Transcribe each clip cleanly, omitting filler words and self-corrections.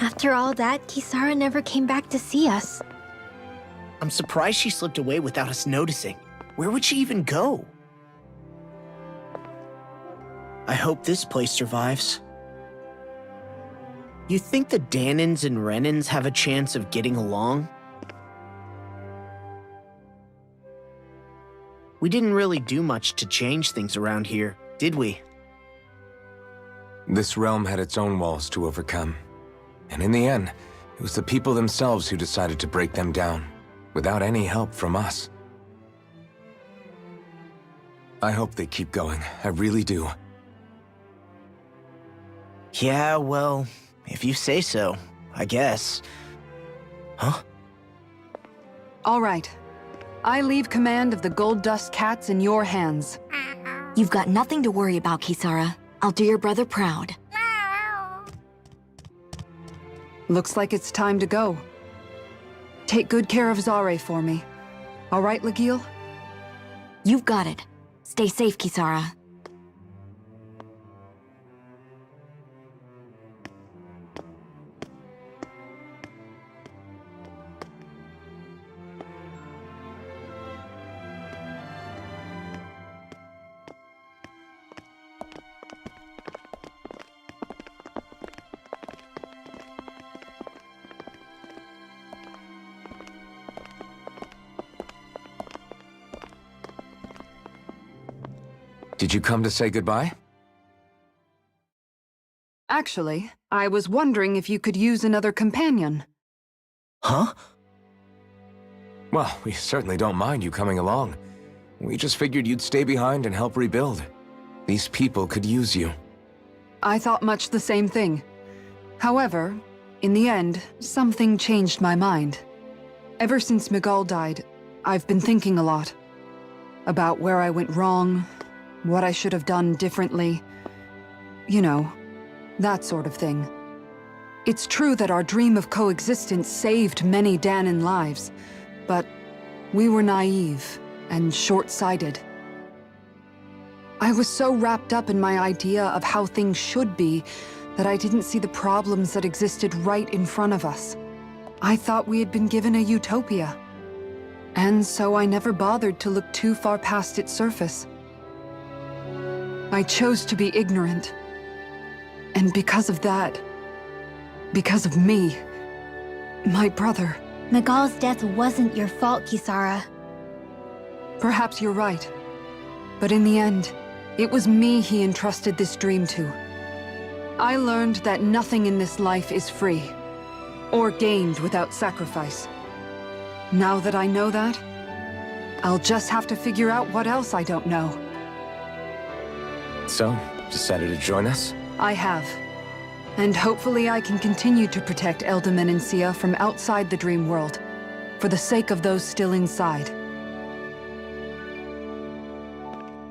After all that, Kisara never came back to see us. I'm surprised she slipped away without us noticing. Where would she even go? I hope this place survives. You think the Danins and Renins have a chance of getting along? We didn't really do much to change things around here, did we? This realm had its own walls to overcome. And in the end, it was the people themselves who decided to break them down, without any help from us. I hope they keep going, I really do. Yeah, well, if you say so, I guess. Huh? All right. I leave command of the Gold Dust Cats in your hands. You've got nothing to worry about, Kisara. I'll do your brother proud. Looks like it's time to go. Take good care of Zare for me. All right, Lagiel? You've got it. Stay safe, Kisara. Did you come to say goodbye? Actually, I was wondering if you could use another companion. Huh? Well, we certainly don't mind you coming along. We just figured you'd stay behind and help rebuild. These people could use you. I thought much the same thing. However, in the end, something changed my mind. Ever since Miguel died, I've been thinking a lot. About where I went wrong, what I should have done differently. You know, that sort of thing. It's true that our dream of coexistence saved many Danin lives, but we were naive and short-sighted. I was so wrapped up in my idea of how things should be that I didn't see the problems that existed right in front of us. I thought we had been given a utopia. And so I never bothered to look too far past its surface. I chose to be ignorant. And because of that, because of me, my brother... Miguel's death wasn't your fault, Kisara. Perhaps you're right. But in the end, it was me he entrusted this dream to. I learned that nothing in this life is free, or gained without sacrifice. Now that I know that, I'll just have to figure out what else I don't know. So, decided to join us? I have. And hopefully I can continue to protect Elde Menancia from outside the dream world, for the sake of those still inside.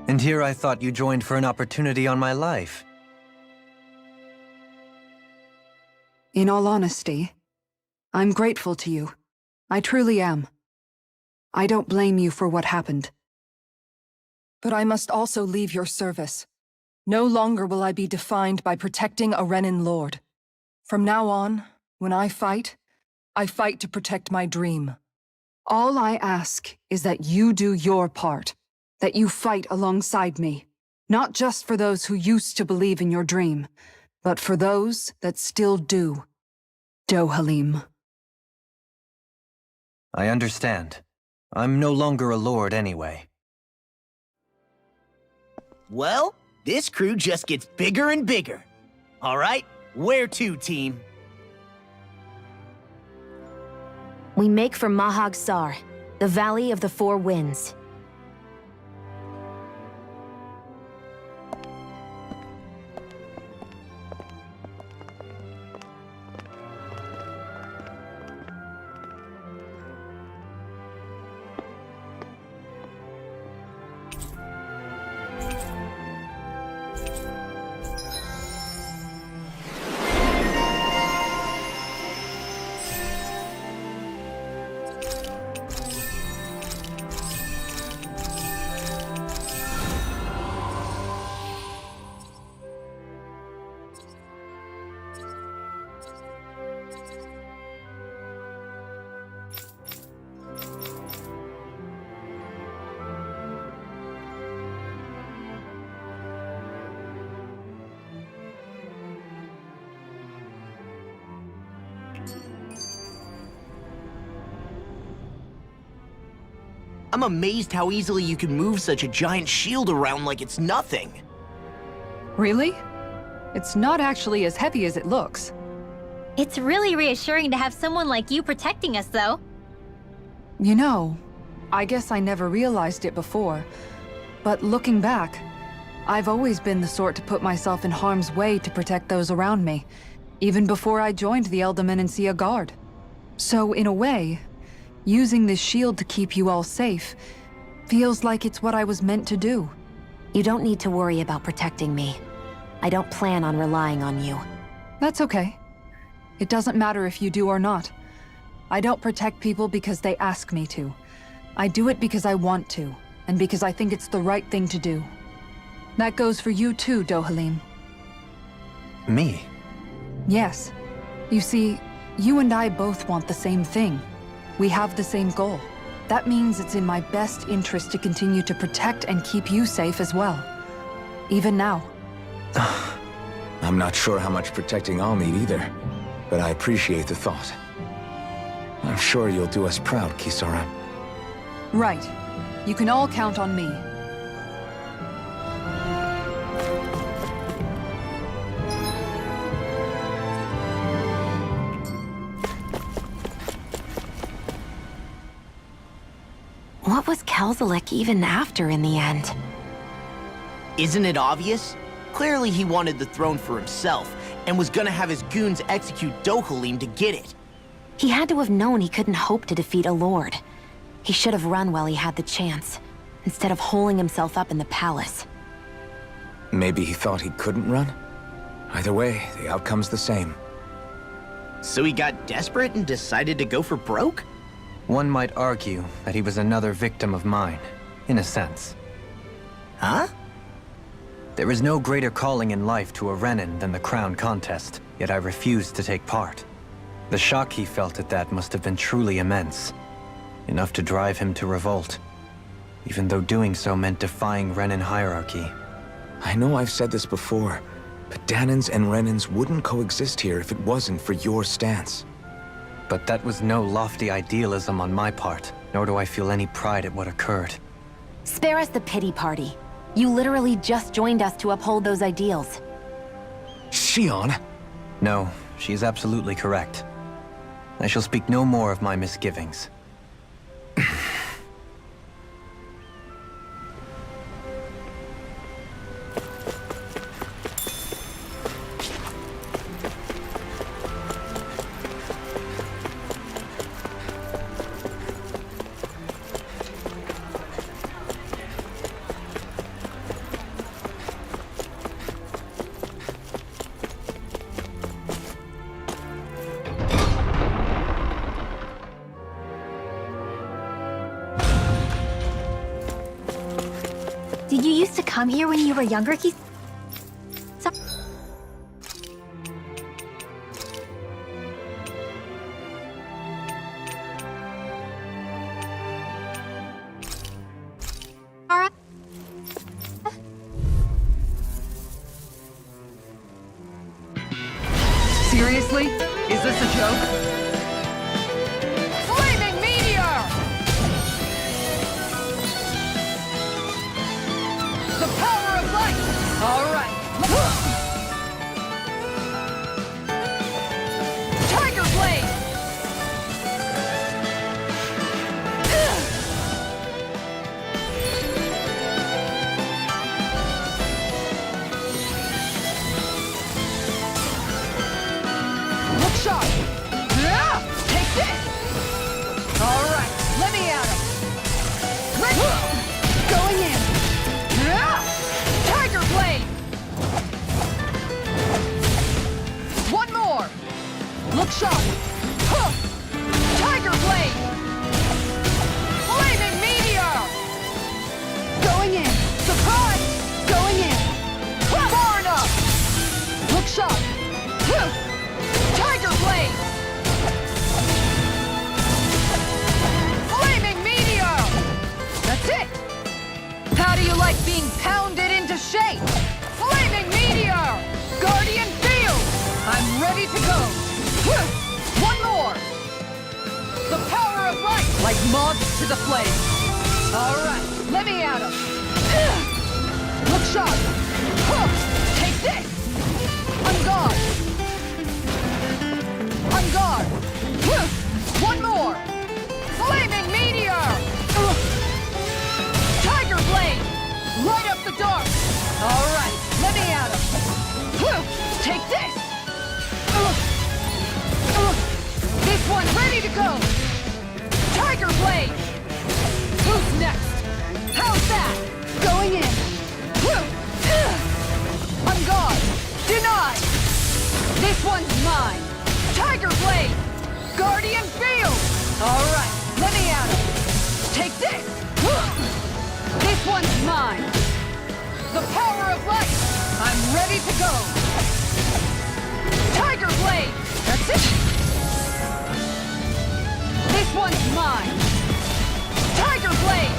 And here I thought you joined for an opportunity on my life. In all honesty, I'm grateful to you. I truly am. I don't blame you for what happened. But I must also leave your service. No longer will I be defined by protecting a Renin lord. From now on, when I fight to protect my dream. All I ask is that you do your part, that you fight alongside me, not just for those who used to believe in your dream, but for those that still do. Dohalim. I understand. I'm no longer a lord anyway. Well, this crew just gets bigger and bigger. All right, where to, team? We make for Mahag Sar, the Valley of the Four Winds. I'm amazed how easily you can move such a giant shield around like it's nothing. Really? It's not actually as heavy as it looks. It's really reassuring to have someone like you protecting us, though. You know, I guess I never realized it before, but looking back, I've always been the sort to put myself in harm's way to protect those around me, even before I joined the Elderman and Sea Guard. So in a way, using this shield to keep you all safe feels like it's what I was meant to do. You don't need to worry about protecting me. I don't plan on relying on you. That's okay. It doesn't matter if you do or not. I don't protect people because they ask me to. I do it because I want to, and because I think it's the right thing to do. That goes for you too, Dohalim. Me? Yes. You see, you and I both want the same thing. We have the same goal. That means it's in my best interest to continue to protect and keep you safe as well. Even now. I'm not sure how much protecting I'll need either, but I appreciate the thought. I'm sure you'll do us proud, Kisara. Right. You can all count on me. What was Kelzalek even after in the end? Isn't it obvious? Clearly he wanted the throne for himself, and was gonna have his goons execute Dohalim to get it. He had to have known he couldn't hope to defeat a lord. He should have run while he had the chance, instead of holding himself up in the palace. Maybe he thought he couldn't run? Either way, the outcome's the same. So he got desperate and decided to go for broke? One might argue that he was another victim of mine, in a sense. Huh? There is no greater calling in life to a Renin than the crown contest, yet I refused to take part. The shock he felt at that must have been truly immense, enough to drive him to revolt, even though doing so meant defying Renin hierarchy. I know I've said this before, but Dahnans and Renins wouldn't coexist here if it wasn't for your stance. But that was no lofty idealism on my part, nor do I feel any pride at what occurred. Spare us the pity party. You literally just joined us to uphold those ideals. Shion! No, she is absolutely correct. I shall speak no more of my misgivings. Did you used to come here when you were younger, Kisara? Seriously? Is this a joke? Flaming meteor! The power of light! All right. Tiger blade! Look sharp! Yeah! Take this! All right, let me at him! Ready? Going in! Yeah! Tiger blade! One more! Look sharp! Huh! Tiger blade! Flaming meteor! Going in! Surprise! Going in! Far enough! Look sharp! Huh! Tiger blade! Flaming meteor! That's it! How do you like being pounded into shape? Flaming meteor! Guardian field! I'm ready to go! Moths to the flame! Alright, let me at him! Look sharp! Huh. Take this! On guard! On guard! Huh. One more! Flaming meteor! Tiger blade! Light up the dark! Alright, let me at him! Huh. Take this! This one ready to go! Tiger blade! Who's next? How's that? Going in! On guard! Denied! This one's mine! Tiger blade! Guardian field! Alright, let me at him! Take this! This one's mine! The power of light! I'm ready to go! Tiger blade! That's it! This one's mine! Tiger blade!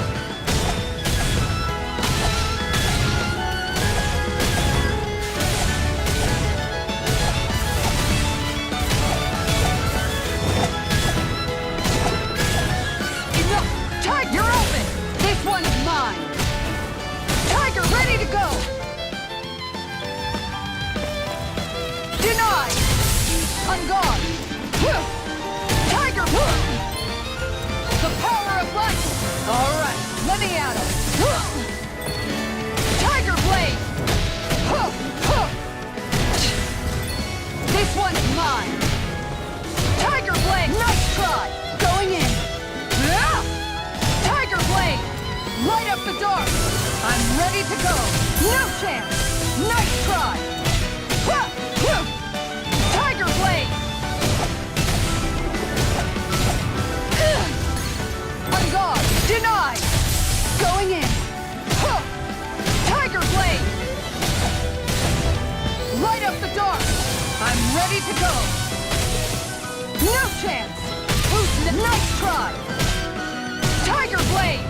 Enough! Tiger, you're open! This one's mine! Tiger ready to go! Denied! On guard! Tiger! The power of light! Alright, let me at him! Tiger blade! This one's mine! Tiger blade! Nice try! Going in! Tiger blade! Light up the dark! I'm ready to go! No chance! Nice try! Tiger blade! On guard! Denied! Going in! Tiger blade! Light up the dark! I'm ready to go! No chance! Who's nice try! Tiger blade!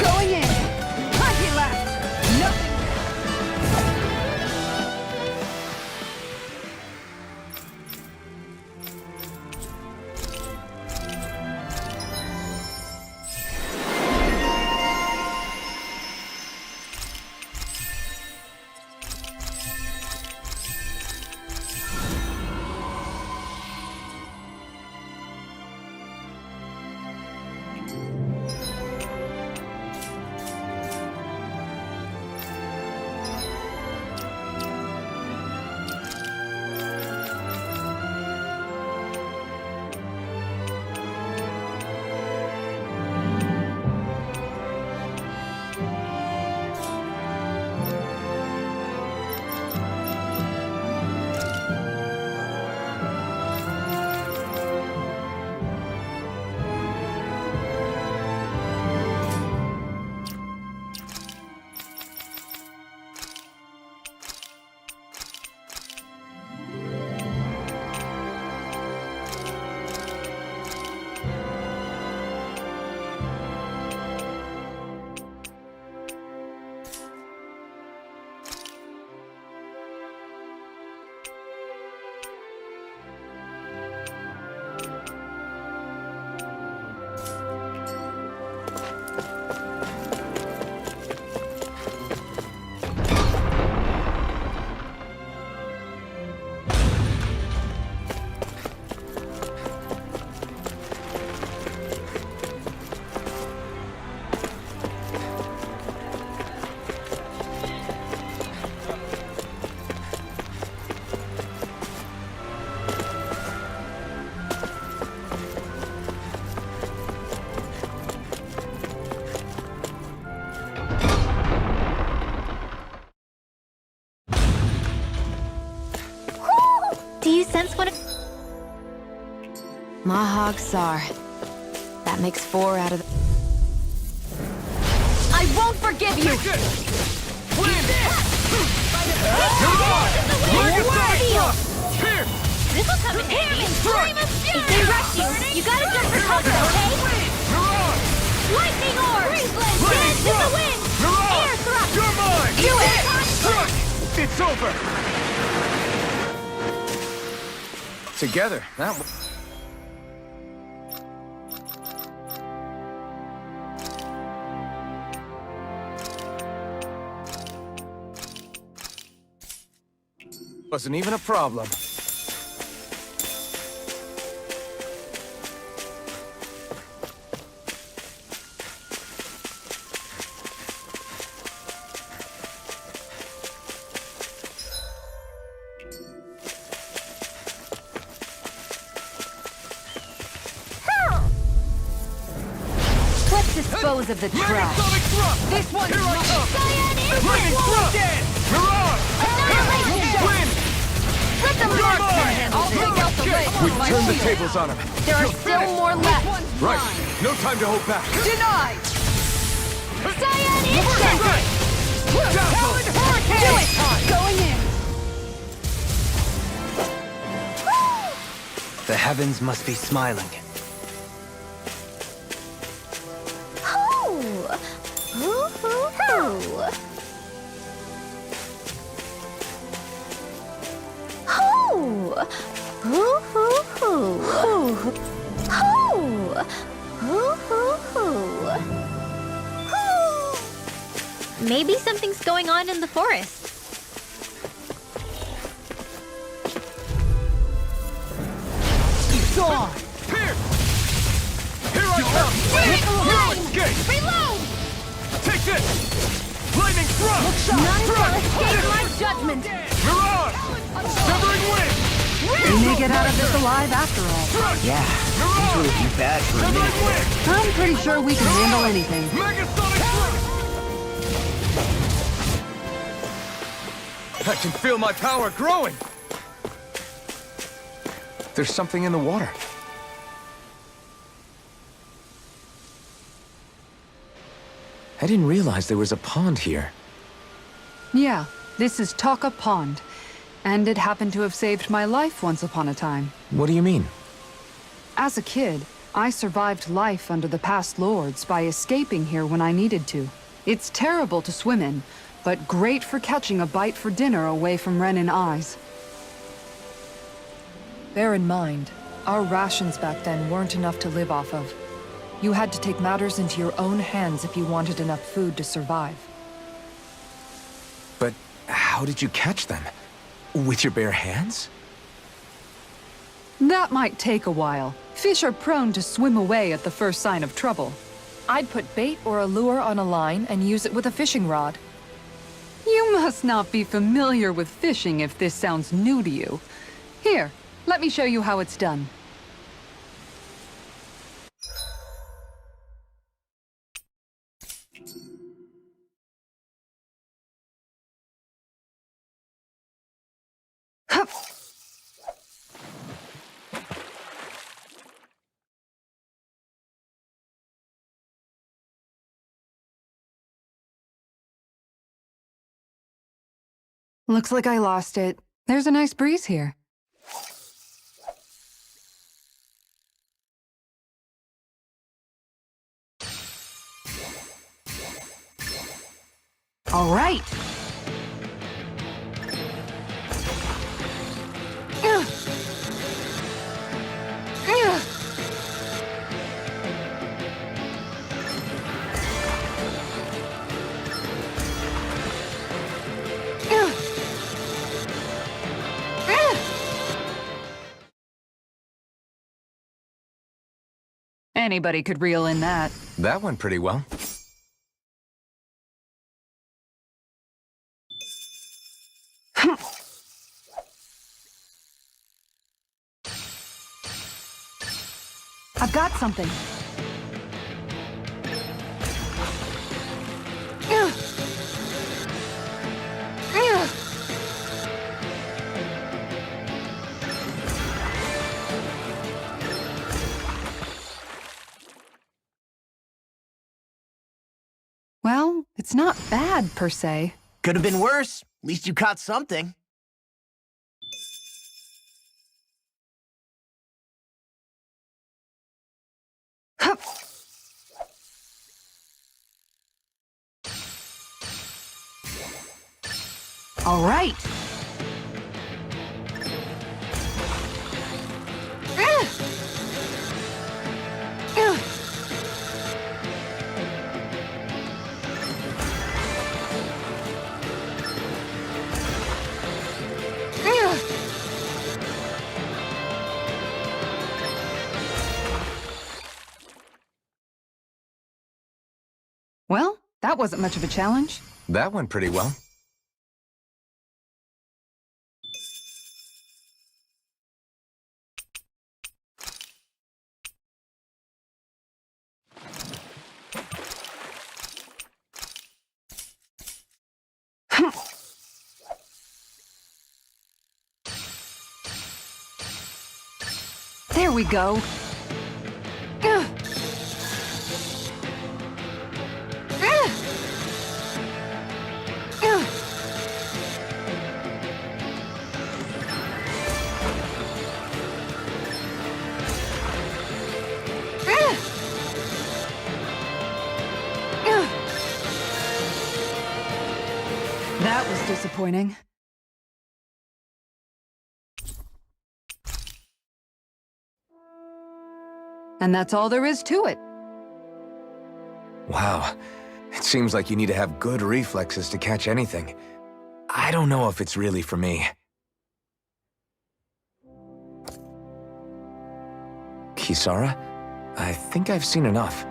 Going in! Plenty left! Nothing! Do you sense what? Mahag Sar. That makes 4 out of the... I won't forgive you! This'll come in handy! If they rush you, you gotta jump for cover, okay? Lightning orb! Dance in the wind! Air thrust! You're mine! Do it! It's over! Together, that wasn't even a problem. Let's dispose of the trash. This one's mine. Annihilation! Let the marksman handle this. I'll take out the leg with my Turn the shield. tables on him. There are still more left. Right. No time to hold back. Denied! Cyan insect! Coward hurricane! Do it! Going in! The heavens must be smiling. Maybe something's going on in the forest. Gone. Here! Here I come! Reload! Take this! Lightning thrust! None shall escape my judgment! Mirage! Severing wind! We may get out of this alive after all. Yeah, things were looking bad for a minute. Severing wind! I'm pretty sure we can handle anything. Megasonic thrust! I can feel my power growing! There's something in the water. I didn't realize there was a pond here. Yeah, this is Taka Pond. And it happened to have saved my life once upon a time. What do you mean? As a kid, I survived life under the past lords by escaping here when I needed to. It's terrible to swim in, but great for catching a bite for dinner away from Renin eyes. Bear in mind, our rations back then weren't enough to live off of. You had to take matters into your own hands if you wanted enough food to survive. But how did you catch them? With your bare hands? That might take a while. Fish are prone to swim away at the first sign of trouble. I'd put bait or a lure on a line and use it with a fishing rod. You must not be familiar with fishing if this sounds new to you. Here, let me show you how it's done. Hup. Looks like I lost it. There's a nice breeze here. All right. Anybody could reel in that. That went pretty well. I've got something. Well, it's not bad, per se. Could have been worse. At least you caught something. Hup. All right. wasn't much of a challenge. That went pretty well. There we go. Ugh. Ugh. Ugh. Ugh. Ugh. That was disappointing. And that's all there is to it. Wow. It seems like you need to have good reflexes to catch anything. I don't know if it's really for me. Kisara? I think I've seen enough.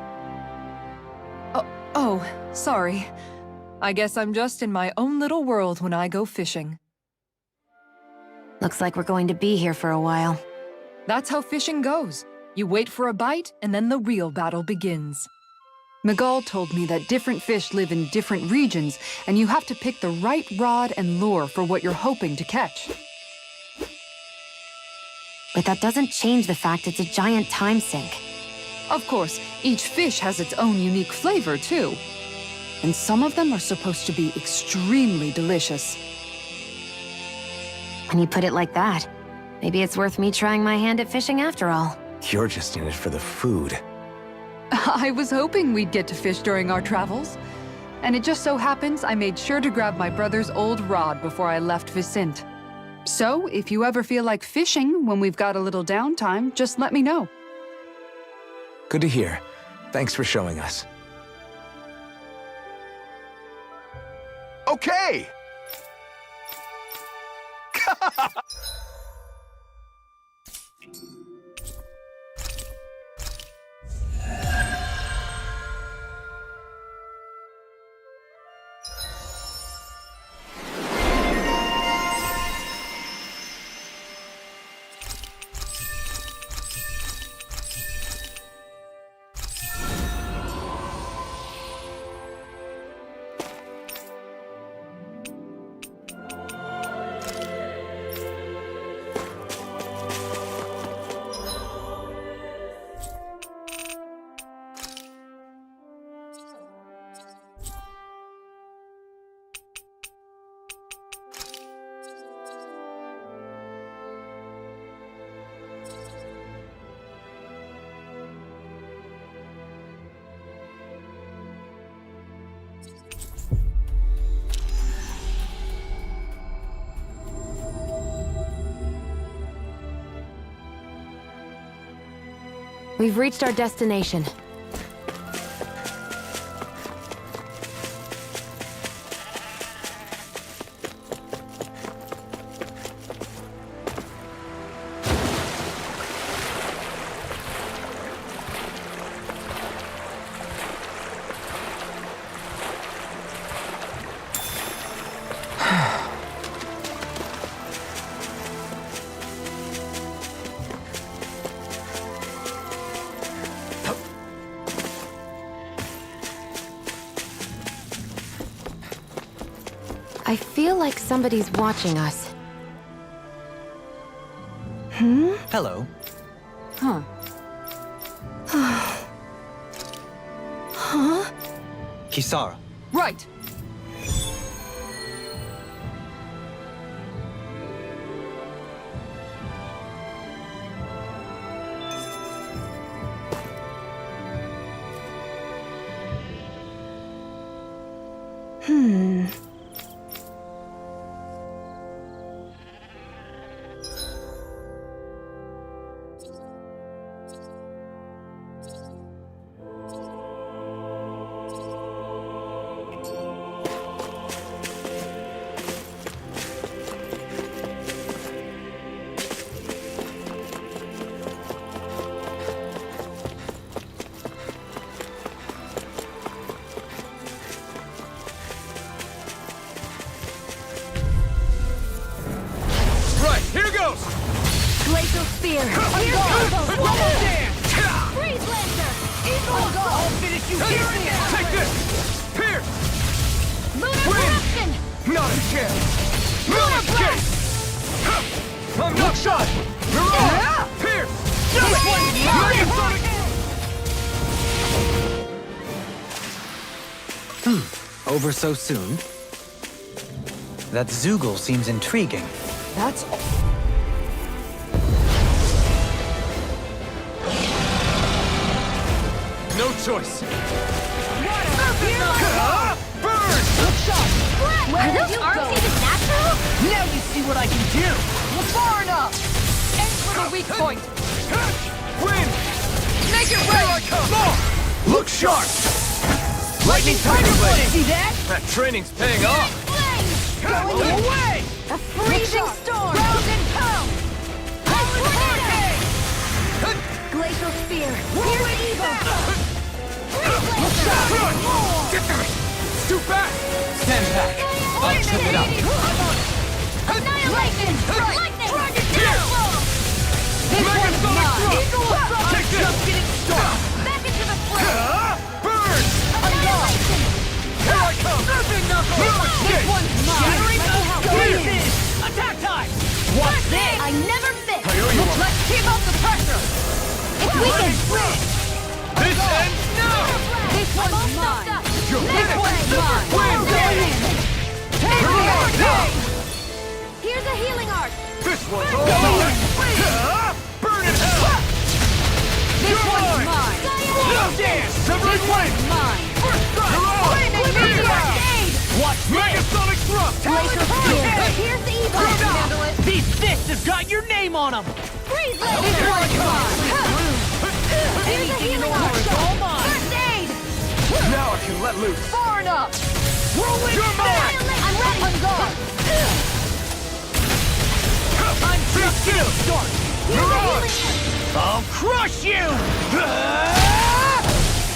Oh, sorry. I guess I'm just in my own little world when I go fishing. Looks like we're going to be here for a while. That's how fishing goes. You wait for a bite, and then the real battle begins. Miguel told me that different fish live in different regions, and you have to pick the right rod and lure for what you're hoping to catch. But that doesn't change the fact it's a giant time sink. Of course, each fish has its own unique flavor, too. And some of them are supposed to be extremely delicious. When you put it like that, maybe it's worth me trying my hand at fishing after all. You're just in it for the food. I was hoping we'd get to fish during our travels. And it just so happens I made sure to grab my brother's old rod before I left Vicente. So, if you ever feel like fishing when we've got a little downtime, just let me know. Good to hear. Thanks for showing us. Okay! We've reached our destination. I feel like somebody's watching us. Hello. Huh. Kisara. Right! Spear! Here's Eagle! Swallow Dance! Freeze Lancer! I'll finish you here! Take this! Pierce! Lunar Win! Corruption! Not a chance! Not a chance! I'm not shot! Pierce! This one's mine! Over so soon? That Zoogle seems intriguing. That's all. No choice! Burn! Are those arms even natural? Now you see what I can do! Far enough! Aim for the weak point! Win! Make it Here I rain! come! Look sharp! Lightning Tiger Blade! See that? That training's paying off! Going in! Away! A freezing storm! Round and pound! Glacial Spear! Here's Evil! Too fast! Stand back! I'll trip it up! Annihilation! Lightning! Here! This Megasonic one's mine! Thrust! Take this! Just getting started! Back into the fray! Burn! Annihilation! Here I come! This one's mine! Here! Attack time! What's this? I never miss! I owe you one. Let's keep up the pressure! If we can... This ends now! This one's mine! You're This winning! one's mine! Win! Going in! Take Hurry me up! out! Here's a healing art! This one's all mine! Burn in hell! This You're one's mine! mine! No dance! Severing Wind! Mine! You're on! Flaming Meteor! Watch Megasonic Thrust! Glacial Spear! Here's the Evil! Handle it! These fists have got your name on them! Freeze Laser! This one's mine! Here's a healing art! First aid! Now I can let loose! Far enough! You're mine! I'm ready! On guard! I'm too still! Here's You're a on! healing art! I'll crush you!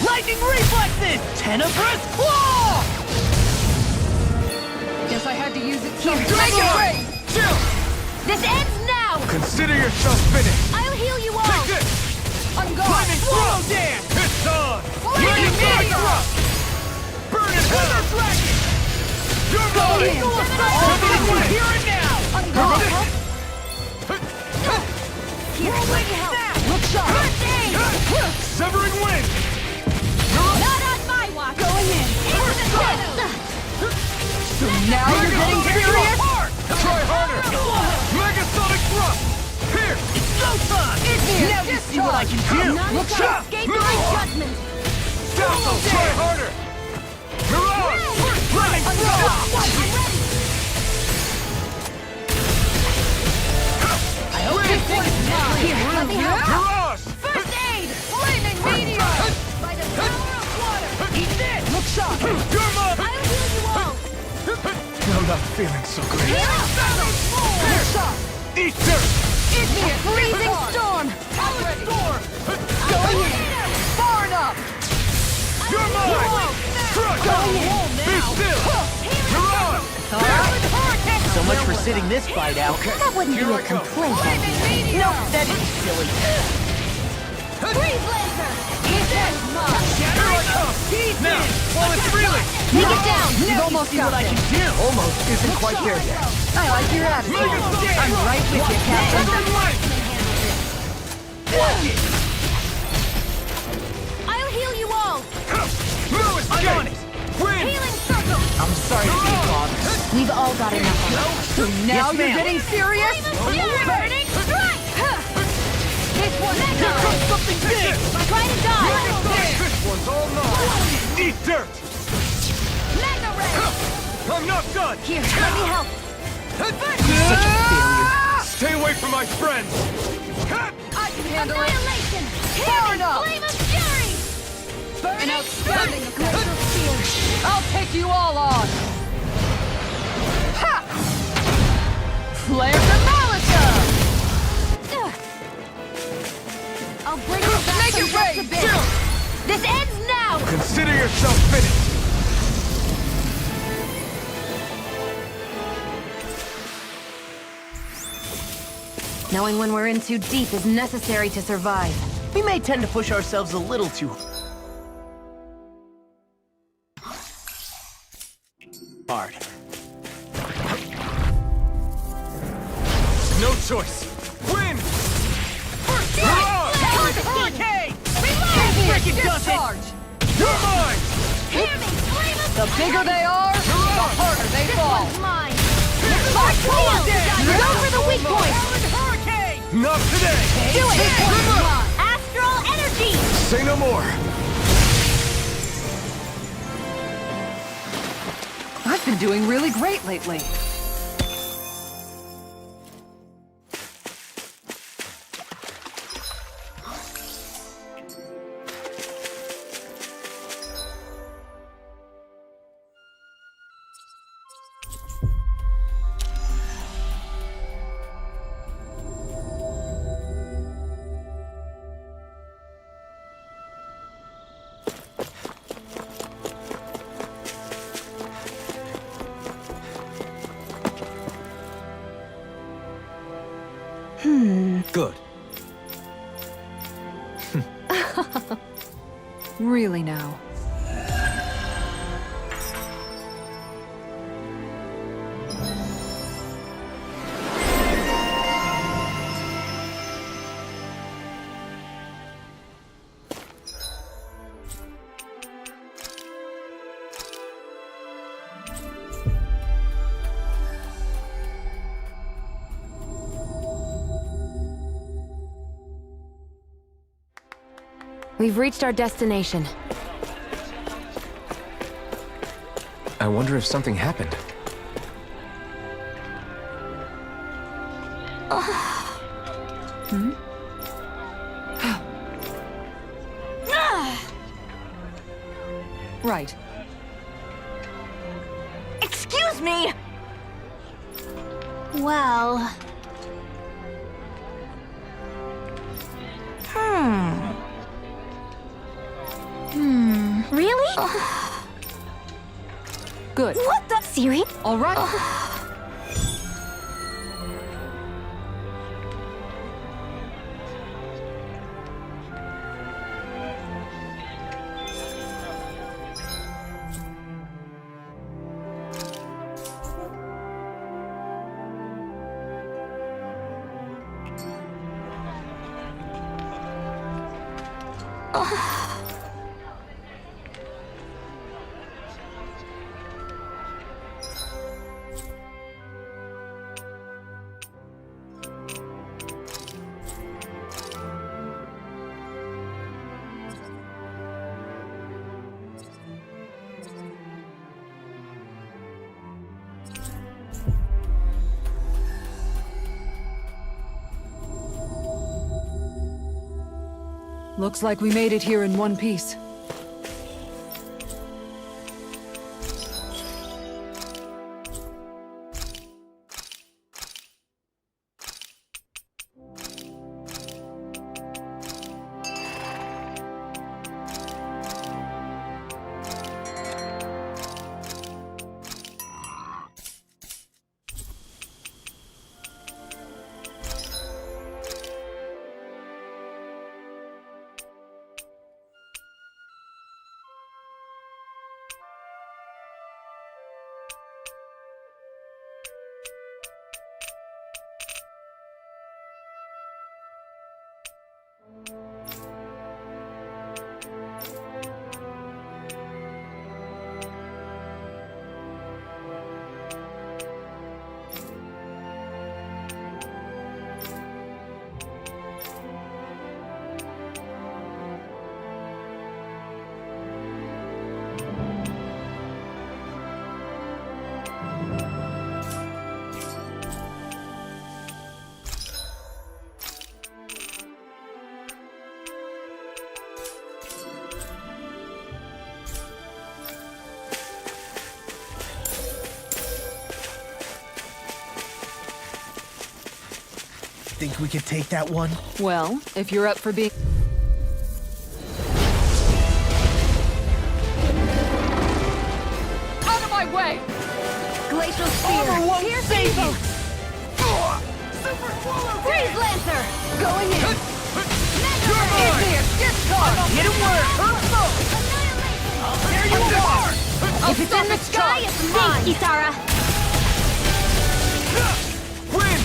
Lightning reflexes! Tenebrous claw! Guess I had to use it Here, sometime. make it rain! Chill! This ends now! Consider yourself finished! I'll heal you all! Take this! On guard! Lightning Swallow Dance! It's on! Lightning Meteor! Burn in hell! You're mine! Severing Wind! Here and now! On guard! Here, let me help! Look sharp! First aid! Severing Wind! Not on my watch! Going in! Into the pit! So now you're getting serious? Try harder! Megasonic Thrust! Here! It's go time! Now you see what I can do! None Look shall sharp! escape Move my on! judgment! Dazzle! Try harder! Mirage! Lightning I'm Thrust! ready! I hope this one is mine! Here, let me help! Mirage! First aid! Flaming meteor! By the power of water! Eat this! Look sharp! You're mine! I'll heal you all! I'm not feeling so great. Heal us! Look sharp! Eat dirt! It's me! A freezing storm! Going in! Far enough! You're mine! Crush! Be still! Mirage! So much for sitting this fight out. That wouldn't Here be I a come. complaint. No, that is silly. Freeze laser! Ethan! Here I come! Now, while it's reeling! Take it down! You've almost See what got I it. can do! Almost isn't quite there yet. I like your attitude. Megasonic I'm right with you, Captain. Severing Wind! Watch it! I'll heal you all! No escape! I'm on it! Win! Healing circle! I'm sorry to be bothered. We've all got enough of it. So now Yes, you're ma'am. getting serious? Flame of fury! Burning strike! This one's Here comes mine! something big! Try to die! This one's all mine! Eat dirt! Mega ray! I'm not done! Here, let me help! Such a failure. Stay away from my friends! I can handle it. Annihilation! Far Healing enough. flame of fury! An Burning outstanding strike! Glacial spear! I'll take you all on. Ha! Flare the Malika! I'll bring you back Make from it just a rain! bit! This ends now! Consider yourself finished! Knowing when we're in too deep is necessary to survive. We may tend to push ourselves a little too hard. No choice. Win! First Hurricane! Freaking does it! You're mine! The bigger they are, the harder they fall. Mine! Go for the weak point! Hurricane! Not today! Do it! Astral energy! Say no more. I've been doing really great lately. Good. Really now. We've reached our destination. I wonder if something happened. Right. Excuse me! Well... Really? Good. What the? Serious? All right. Looks like we made it here in one piece. Think we could take that one? Well, if you're up for being... Out of my way! Glacial Spear! Armor won't save you! Freeze Lancer! Going in! You're mine! Get him work! There you are! If it's in the sky, it's mine! Thanks, Kisara! Win!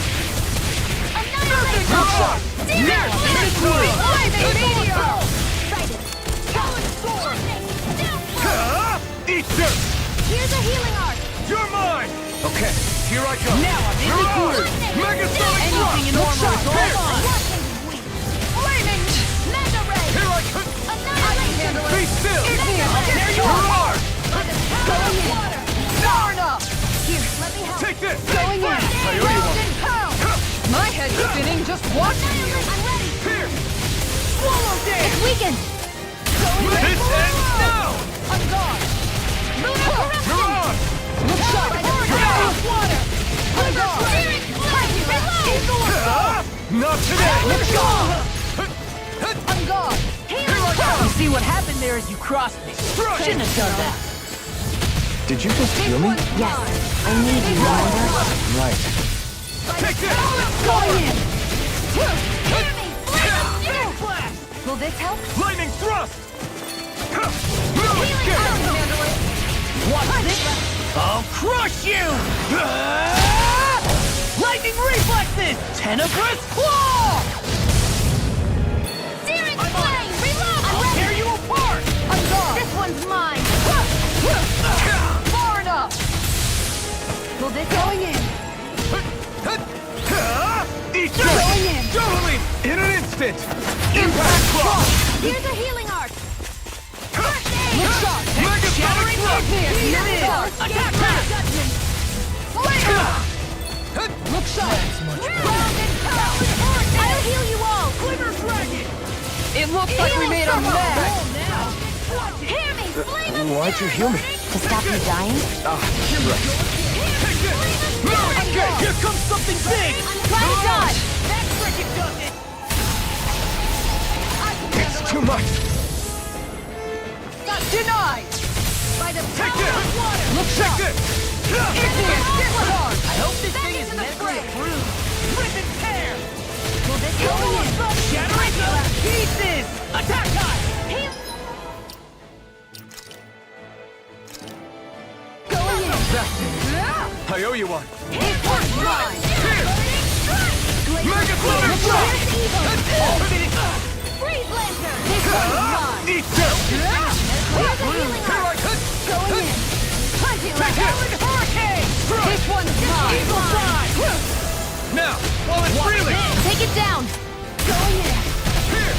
Annihilation! Yes! Eat dirt! Here's a healing arc! You're mine! Okay, here I go. Now I'm in the groove. Megasonic Anything in armor is all mine. Flaming! Mega Ray! Here I come! Annihilation! Be still! There you are! Going Water! Far enough! Here, let me help. Take this! Going in! I owe you one. My head's spinning just watching you! I'm ready! Here! Swallow Day! It's weakened! This ends now! On guard! Lunar corruption! You're on! Look sharp! Water! On guard! Steering! Not today! On guard! You see what happened there as you crossed me. Shouldn't have done that. Did you just heal me? Yes, I need you, remember? Right. Take this! Going in! Hear me! Will this help? Lightning thrust! Healing out! Watch this. I'll crush you! Lightning reflexes! Tenebrous claw! Steering flame! Reload! I'll tear you apart! On guard! This one's mine! Far enough! Will this going in? Eat dirt! Totally! In an instant! Impact cross! Here's a healing arc! Look sharp! Megasonic thrust! Here it is! Attack back! Look sharp! I'll heal you all! Glitter dragon! It looks like we made a mess! Hear me! Flame of Why'd you heal me? To stop you dying? Okay, here comes something big! Try to dodge! That cricket does it! It's too much. Denied! By the Take power this! of water! Look sharp! Take this! Discard! I hope this Back thing is into the meant to fray. improve. Rip and tear! Will this go in? Shatter it to pieces! Attack time! Heal! Going in! I owe you one. This one's mine! Megasonic thrust! Freeze Lancer! This one's mine! Eat dirt! Here's a healing Here I arc! come! Going in! Punch it like Hurricane! This one's mine! Eagle side! Now, while it's reeling! Take it down! Going in! Here!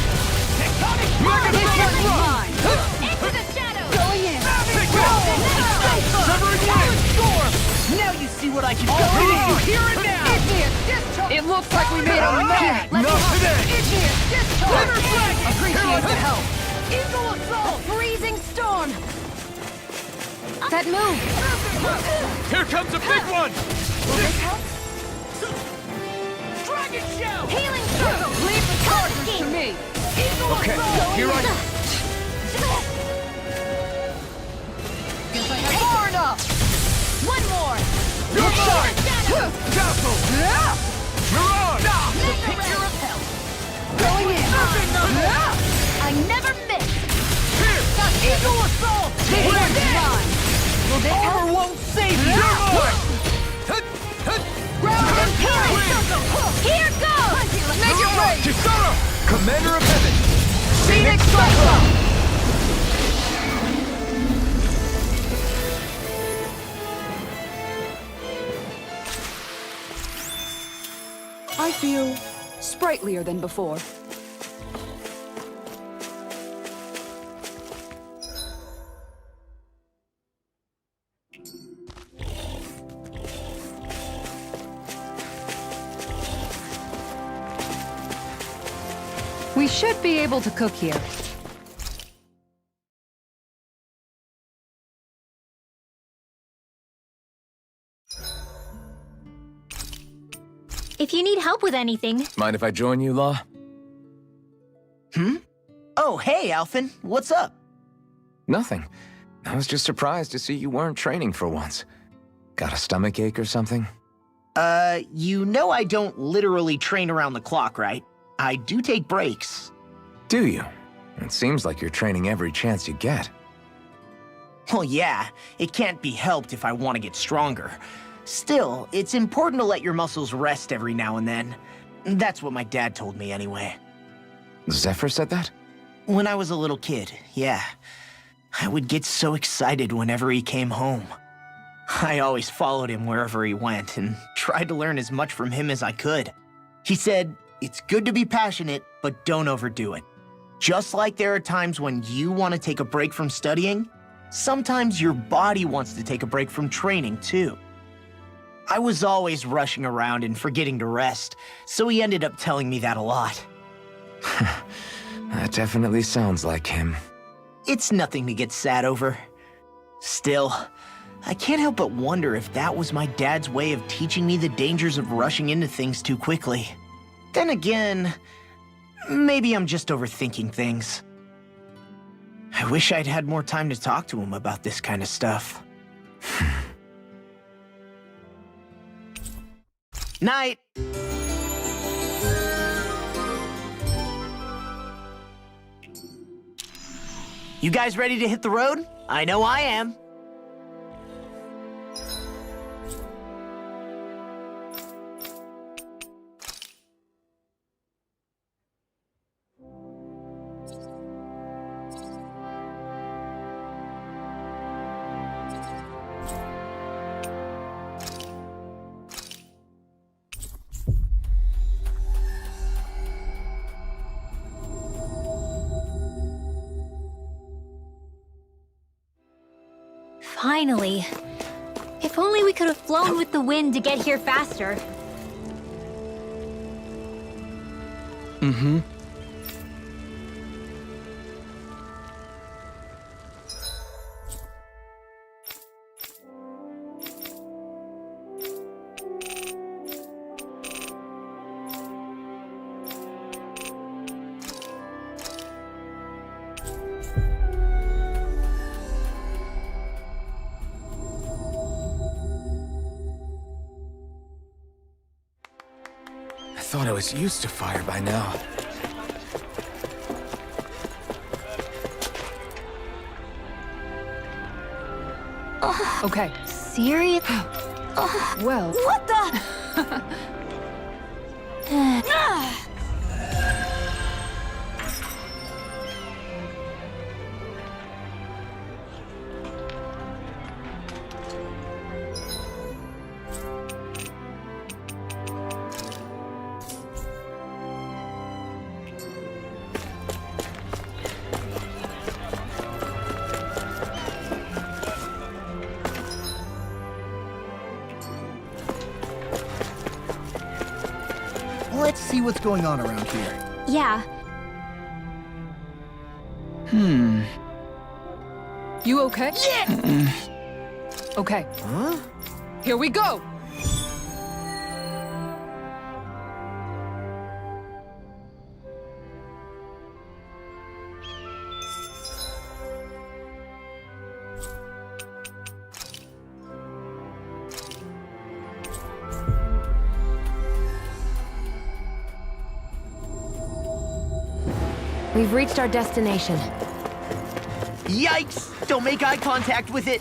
Tectonic Megasonic thrust! Into the shadows! Going in! Take this! Severing wind! Now you see what I can do! You hear it now! It looks like we made a mess! Not today! Appreciate the help! Eagle assault! Freezing storm! That move! Here comes a big one! Will this help? Dragon shell! Healing circle! Leave the charges to me! Okay, here I go. Far enough! One more! Your side! Shadow! Castle! Mirage! The picture of hell! Going in! I never miss! Here! Eagle assault! This one's mine! Will this help? Armor won't save you! You're mine! Ground and healing circle! Here goes! Make it rain! Kisara! Commander of Heaven! Phoenix Cyclone! I feel sprightlier than before. We should be able to cook here. If you need help with anything, Mind if I join you, Law? Oh, hey, Alphen. What's up? Nothing. I was just surprised to see you weren't training for once. Got a stomachache or something? You know I don't literally train around the clock, right? I do take breaks. Do you? It seems like you're training every chance you get. Well, yeah, it can't be helped if I want to get stronger. Still, it's important to let your muscles rest every now and then. That's what my dad told me anyway. Zephyr said that? When I was a little kid, yeah. I would get so excited whenever he came home. I always followed him wherever he went and tried to learn as much from him as I could. He said, it's good to be passionate, but don't overdo it. Just like there are times when you want to take a break from studying, sometimes your body wants to take a break from training too. I was always rushing around and forgetting to rest, so he ended up telling me that a lot. That definitely sounds like him. It's nothing to get sad over. Still, I can't help but wonder if that was my dad's way of teaching me the dangers of rushing into things too quickly. Then again, maybe I'm just overthinking things. I wish I'd had more time to talk to him about this kind of stuff. Night! You guys ready to hit the road? I know I am. Finally. If only we could have flown with the wind to get here faster. Mm-hmm. I thought I was used to fire by now. Okay. Serious? Well, What the? Let's see what's going on around here. Yeah. you okay? Yeah! Okay. Huh? Here we go! We've reached our destination. Yikes! Don't make eye contact with it!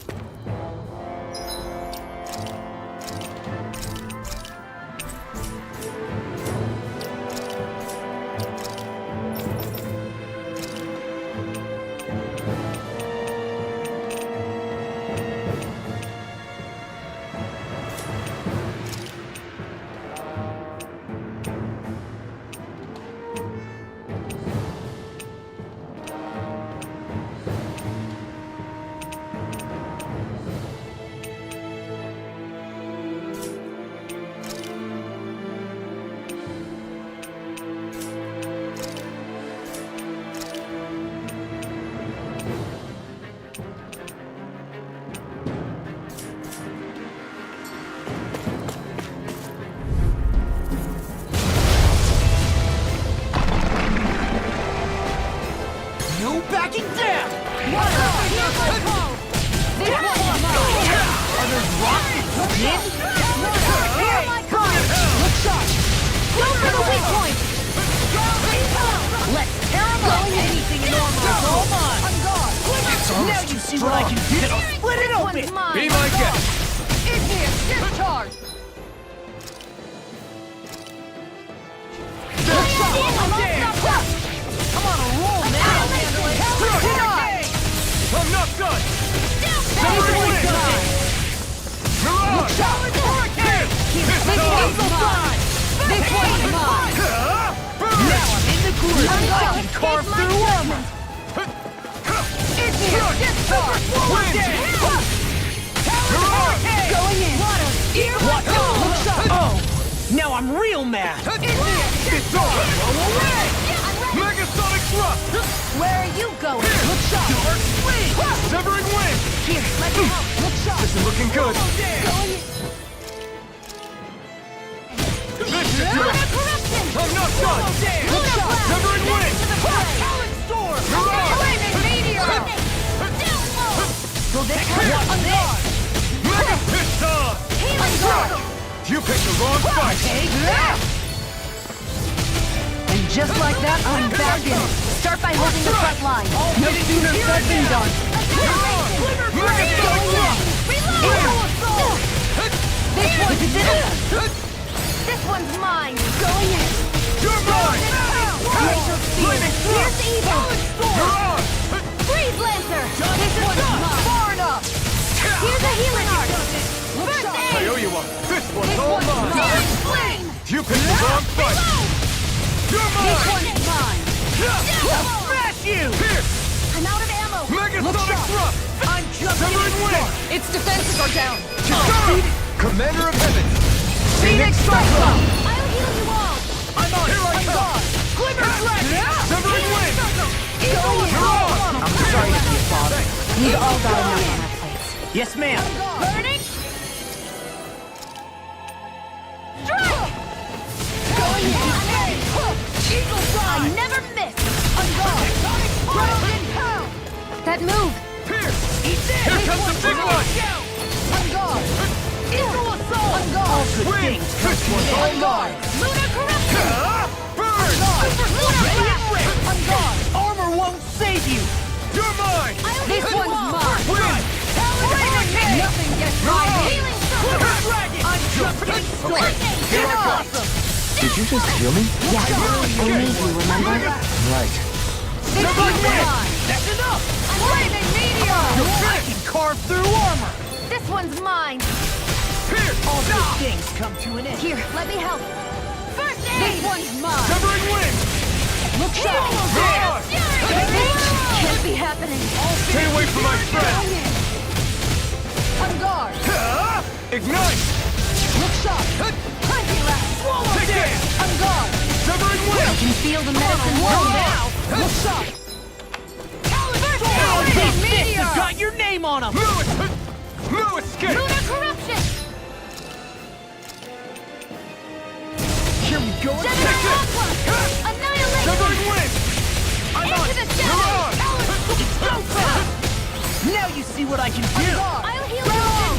see what I can do. Split it open! One's mine. Be my guest! Igneous discharge! I'm on a roll now. I'm not done! Severing wind. Mirage! Hit! This one's mine. This one's mine. Burn! Now I'm in the groove. I can carve through armor. Igneous discharge. Wind! Mirage! Going in. What? Oh, now I'm real mad. It's on! Megasonic thrust! Where are you going? Look shot! Dark swing! Severing wind! Here, let me help. Look shot. This is looking good! Going in. This should do Luna it! corruption. I'm not done! Luna blast. Severing wind! To the fray. Talon storm! Flaming meteor. Will this hurt? On this. Mega piston! Healing sword. You picked the wrong fight! And just like that, I'm back in it. Start by holding the front line. No sooner said than done. Megasonic thrust! This one's mine. Going in. You're mine! Flaming Here's thrust! evil. Mirage! Freeze Lancer. This one's mine. Far enough! Here's a healing art. First I aid. owe you one! This one's all mine! Searing flame. You picked the wrong fight! You're This mine! one's mine. Smash you! Here! I'm out of ammo. Megasonic thrust! I'm just Severing wind! Its defenses are down! Commander of Heaven! Phoenix Cyclone! I'll heal you all. I'm on Here I come! Glimmer Dragon! Severing wind! I'm sorry to be a bother. We've all got enough on our plates. Yes, ma'am. Burning. Strike. Going in. Eagle fly. I never miss. On guard. Broken pound. That move. Pierce! Here comes the big one! On guard. Eagle assault. On guard. Wind! This one's all mine! Lunar corruption. Burn! Super lunar blast. On guard. Armor won't save you. You're mine! This one's mine. Wind! Nothing gets by me. Healing Super circle. dragon! I'm just getting started. Here I come! Did you just heal me? Yeah, I need you, remember? Right. This one's mine. That's enough. Flaming meteor. I can carve through armor. This one's mine. Pierce! All good things come to an end. Here, let me help. First aid. This one's mine. Severing wind! Look sharp. Mirage! Can't be happening. Stay away from my friend! On guard. Ignite! Look sharp. Plenty left. Take it! On guard. Severing wind! Can feel the medicine work now. Look sharp. First aid. These fists Meteor. have got your name on them. No escape! Lunar corruption. Here we go. General Aqua. Annihilation. Severing wind! I'm on. Into the shadows. Now you see what I can do. I'll heal you all.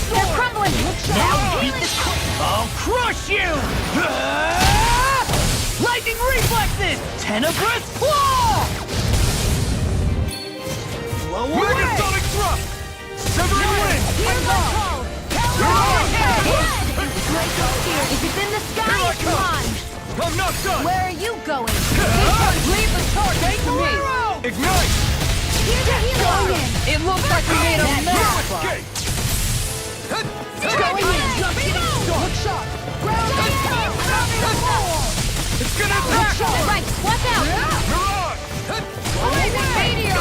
They're crumbling. Now beat the. I'll crush you. Lightning reflexes. Tenebrous claw. Blow away. Megasonic thrust! Severing wind! Here's my call. If it's in the sky, Here I it's come. mine. I'm not done! Where are you going? Leave the target to me. Ignite! Here's a healer. It looks like we made a No mess! escape! Going in. Look sharp. Ground attack. It's gonna attack! Right, watch out. Mirage! Flaming meteor.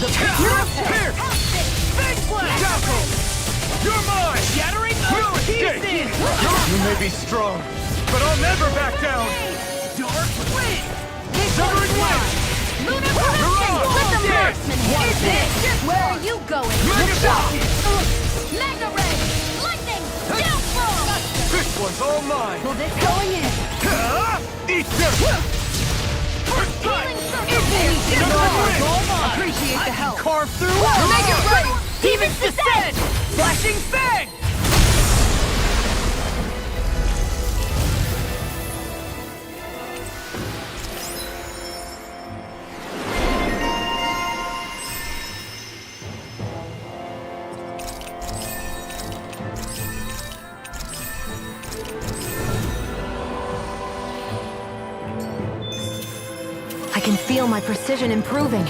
Pierce! Big blast. Dazzle! You're mine! Shattering No those escape! pieces. You may be strong, but I'll never back down! Dark wind. Severing wind! Lunar corruption. Let the Yeah. marksman hit. Where are you going? Megasonic! Mega ray. Lightning. Downfall. This one's all mine! Will this going in? Eat this! Healing circle. Severing wind! Appreciate the help! Carve through. Make it ready! Demons descend. Flashing fang. can feel my precision improving.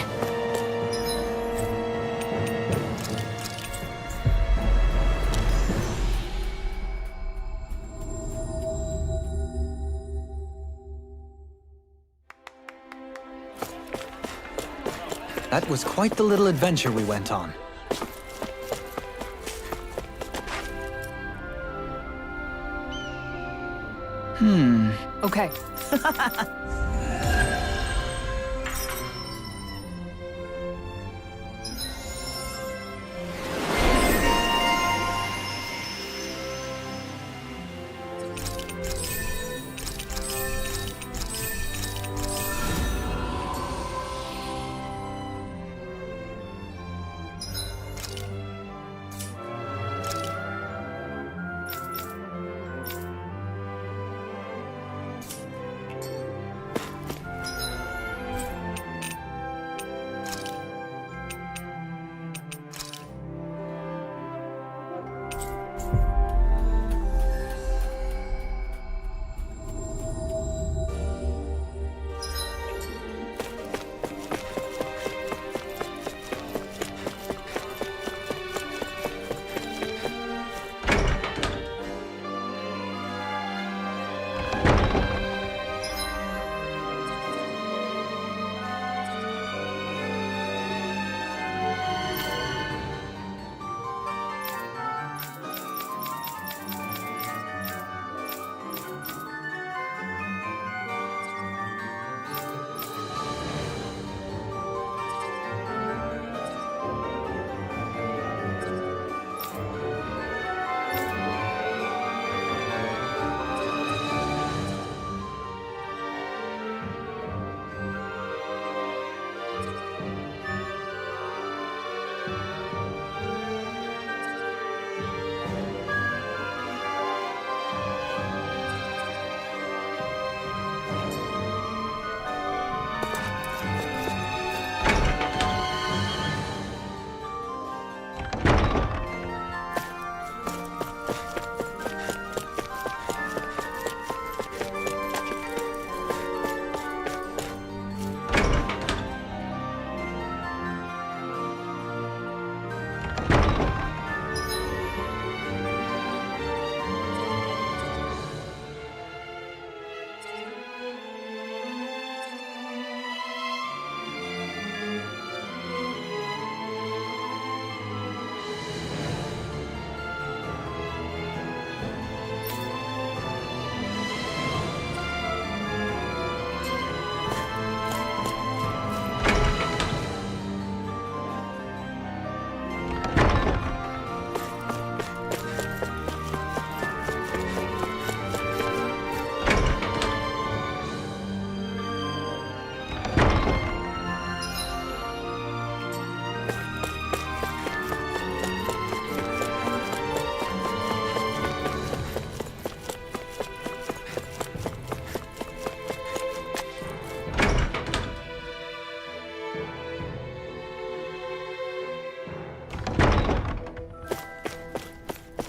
That was quite the little adventure we went on. Okay.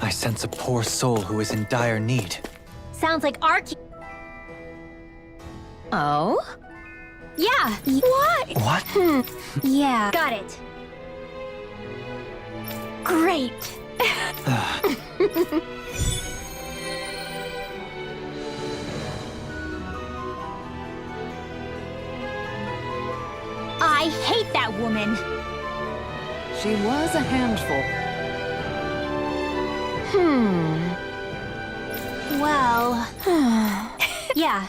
I sense a poor soul who is in dire need. Sounds like our Oh? Yeah. What? What? Yeah. Got it. Great. I hate that woman. She was a handful. Well... yeah.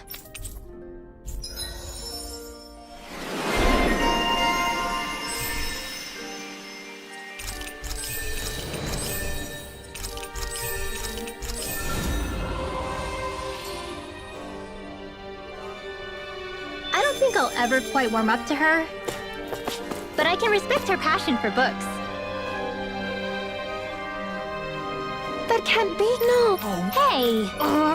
I don't think I'll ever quite warm up to her, but I can respect her passion for books. That can't be. No. Hey. Oh?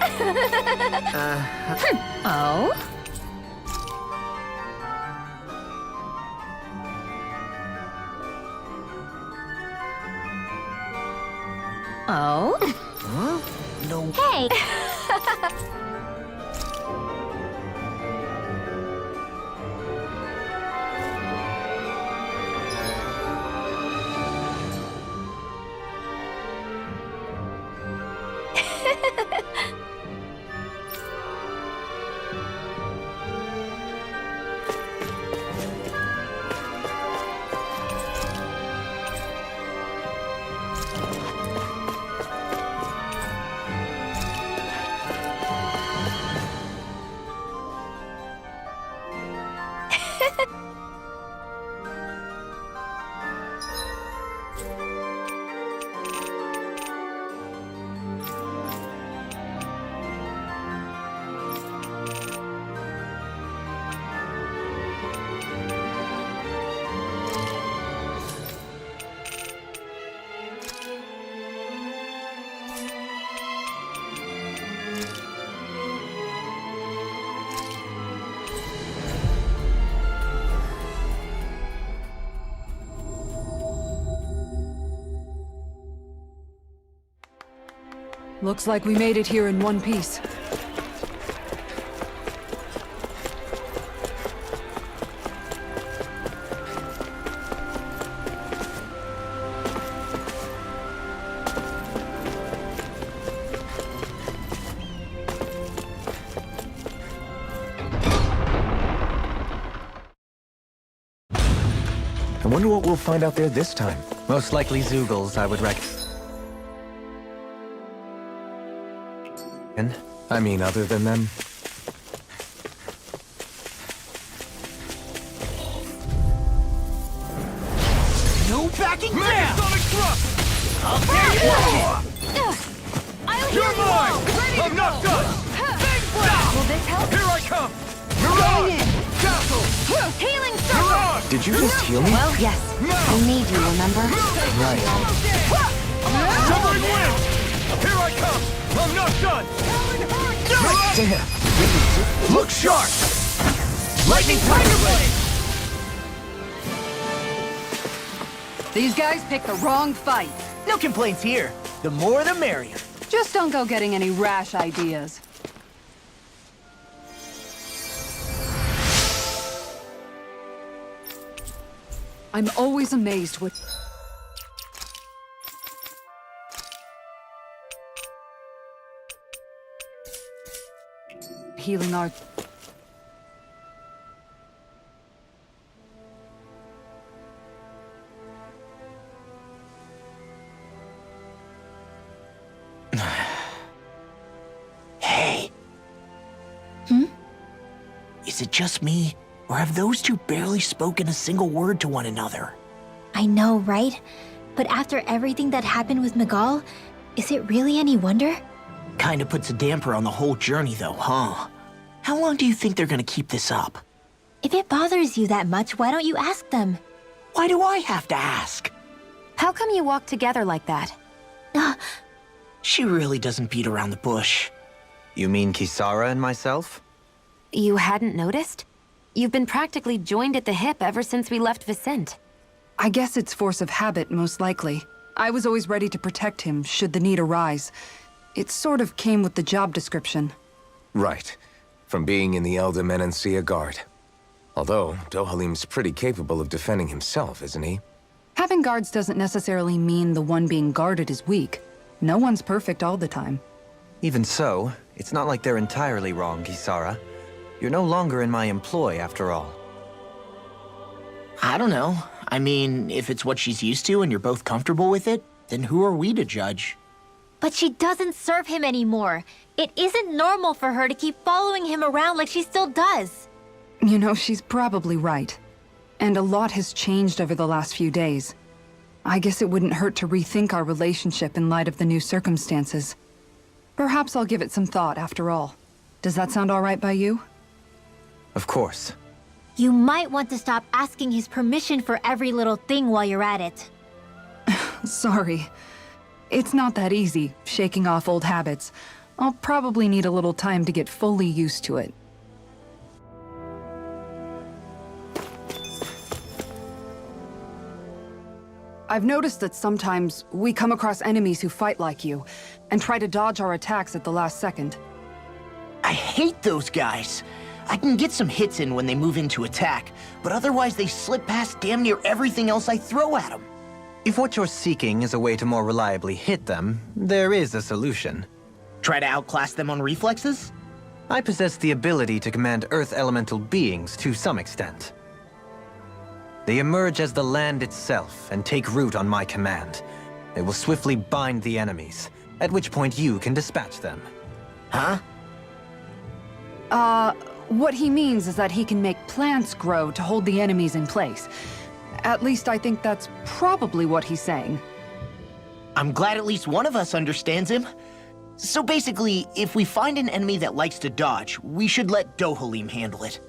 Oh? Huh? No. Hey. Looks like we made it here in one piece. I wonder what we'll find out there this time. Most likely Zeugles, I would reckon. I mean, other than them. No backing down! Megasonic thrust! I'll tear you up! I'll You're heal you mine! all! Ready I'm to not go! done! Will this help? Here I come! Mirage! Castle! Healing circle! Mirage! Did you just heal me? Well, yes. I need you, remember? Right. Severing wind! Here I come! I'm not done! Damn. Look sharp! Lightning Tiger Blade! These guys picked the wrong fight. No complaints here. The more the merrier. Just don't go getting any rash ideas. I'm always amazed with... healing art. Hey. Is it just me, or have those two barely spoken a single word to one another? I know, right? But after everything that happened with Miguel, is it really any wonder? Kinda puts a damper on the whole journey though, huh? How long do you think they're gonna keep this up? If it bothers you that much, why don't you ask them? Why do I have to ask? How come you walk together like that? She really doesn't beat around the bush. You mean Kisara and myself? You hadn't noticed? You've been practically joined at the hip ever since we left Vicente. I guess it's force of habit, most likely. I was always ready to protect him, should the need arise. It sort of came with the job description. Right. From being in the Elder Menancia Guard. Although, Dohalim's pretty capable of defending himself, isn't he? Having guards doesn't necessarily mean the one being guarded is weak. No one's perfect all the time. Even so, it's not like they're entirely wrong, Kisara. You're no longer in my employ, after all. I don't know. I mean, if it's what she's used to and you're both comfortable with it, then who are we to judge? But she doesn't serve him anymore. It isn't normal for her to keep following him around like she still does. You know, she's probably right. And a lot has changed over the last few days. I guess it wouldn't hurt to rethink our relationship in light of the new circumstances. Perhaps I'll give it some thought after all. Does that sound all right by you? Of course. You might want to stop asking his permission for every little thing while you're at it. Sorry. It's not that easy, shaking off old habits. I'll probably need a little time to get fully used to it. I've noticed that sometimes we come across enemies who fight like you, and try to dodge our attacks at the last second. I hate those guys. I can get some hits in when they move into attack, but otherwise they slip past damn near everything else I throw at them. If what you're seeking is a way to more reliably hit them, there is a solution. Try to outclass them on reflexes? I possess the ability to command Earth elemental beings to some extent. They emerge as the land itself and take root on my command. They will swiftly bind the enemies, at which point you can dispatch them. Huh? What he means is that he can make plants grow to hold the enemies in place. At least I think that's probably what he's saying. I'm glad at least one of us understands him. So basically, if we find an enemy that likes to dodge, we should let Dohalim handle it.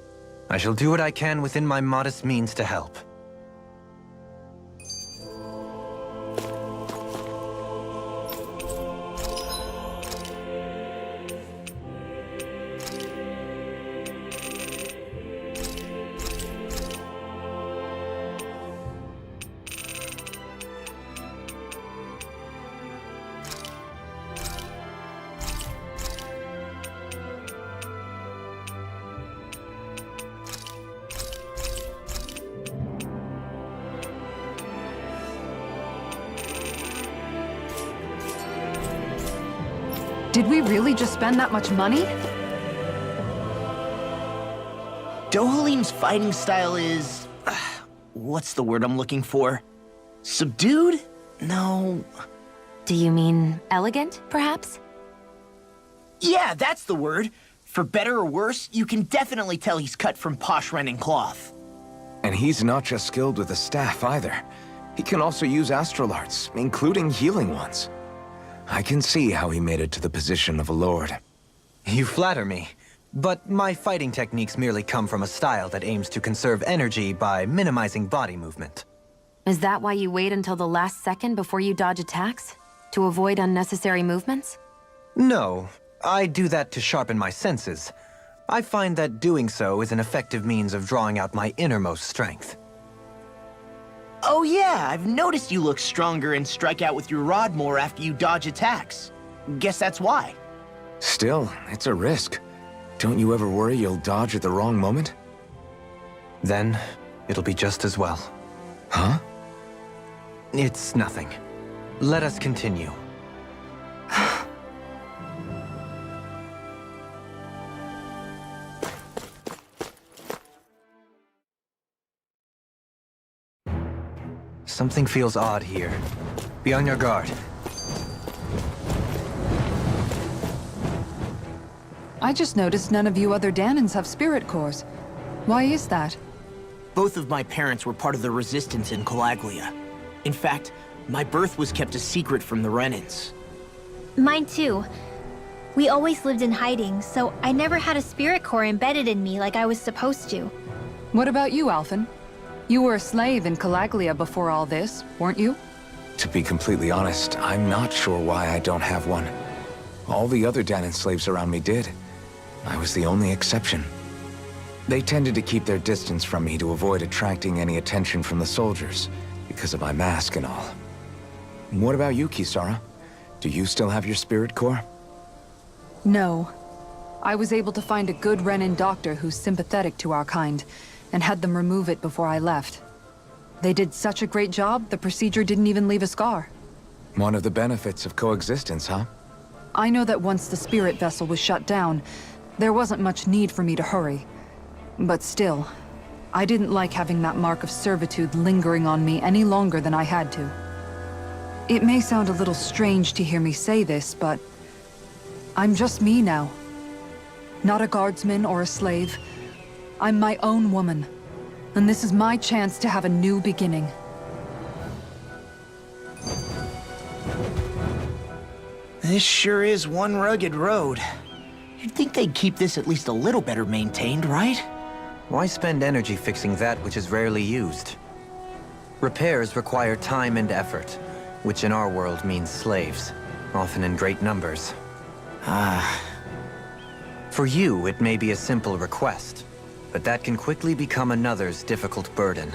I shall do what I can within my modest means to help. Did we really just spend that much money? Dohalim's fighting style is... what's the word I'm looking for? Subdued? No... Do you mean elegant, perhaps? Yeah, that's the word. For better or worse, you can definitely tell he's cut from posh Renin cloth. And he's not just skilled with the staff either. He can also use astral arts, including healing ones. I can see how he made it to the position of a lord. You flatter me. But my fighting techniques merely come from a style that aims to conserve energy by minimizing body movement. Is that why you wait until the last second before you dodge attacks? To avoid unnecessary movements? No, I do that to sharpen my senses. I find that doing so is an effective means of drawing out my innermost strength. Oh yeah, I've noticed you look stronger and strike out with your rod more after you dodge attacks. Guess that's why. Still, it's a risk. Don't you ever worry you'll dodge at the wrong moment? Then, it'll be just as well. Huh? It's nothing. Let us continue. Something feels odd here. Be on your guard. I just noticed none of you other Danans have spirit cores. Why is that? Both of my parents were part of the resistance in Calaglia. In fact, my birth was kept a secret from the Renins. Mine too. We always lived in hiding, so I never had a spirit core embedded in me like I was supposed to. What about you, Alphen? You were a slave in Calaglia before all this, weren't you? To be completely honest, I'm not sure why I don't have one. All the other Danan slaves around me did. I was the only exception. They tended to keep their distance from me to avoid attracting any attention from the soldiers, because of my mask and all. What about you, Kisara? Do you still have your spirit core? No. I was able to find a good Renin doctor who's sympathetic to our kind, and had them remove it before I left. They did such a great job, the procedure didn't even leave a scar. One of the benefits of coexistence, huh? I know that once the spirit vessel was shut down, there wasn't much need for me to hurry. But still, I didn't like having that mark of servitude lingering on me any longer than I had to. It may sound a little strange to hear me say this, but I'm just me now. Not a guardsman or a slave. I'm my own woman, and this is my chance to have a new beginning. This sure is one rugged road. You'd think they'd keep this at least a little better maintained, right? Why spend energy fixing that which is rarely used? Repairs require time and effort, which in our world means slaves, often in great numbers. For you, it may be a simple request, but that can quickly become another's difficult burden.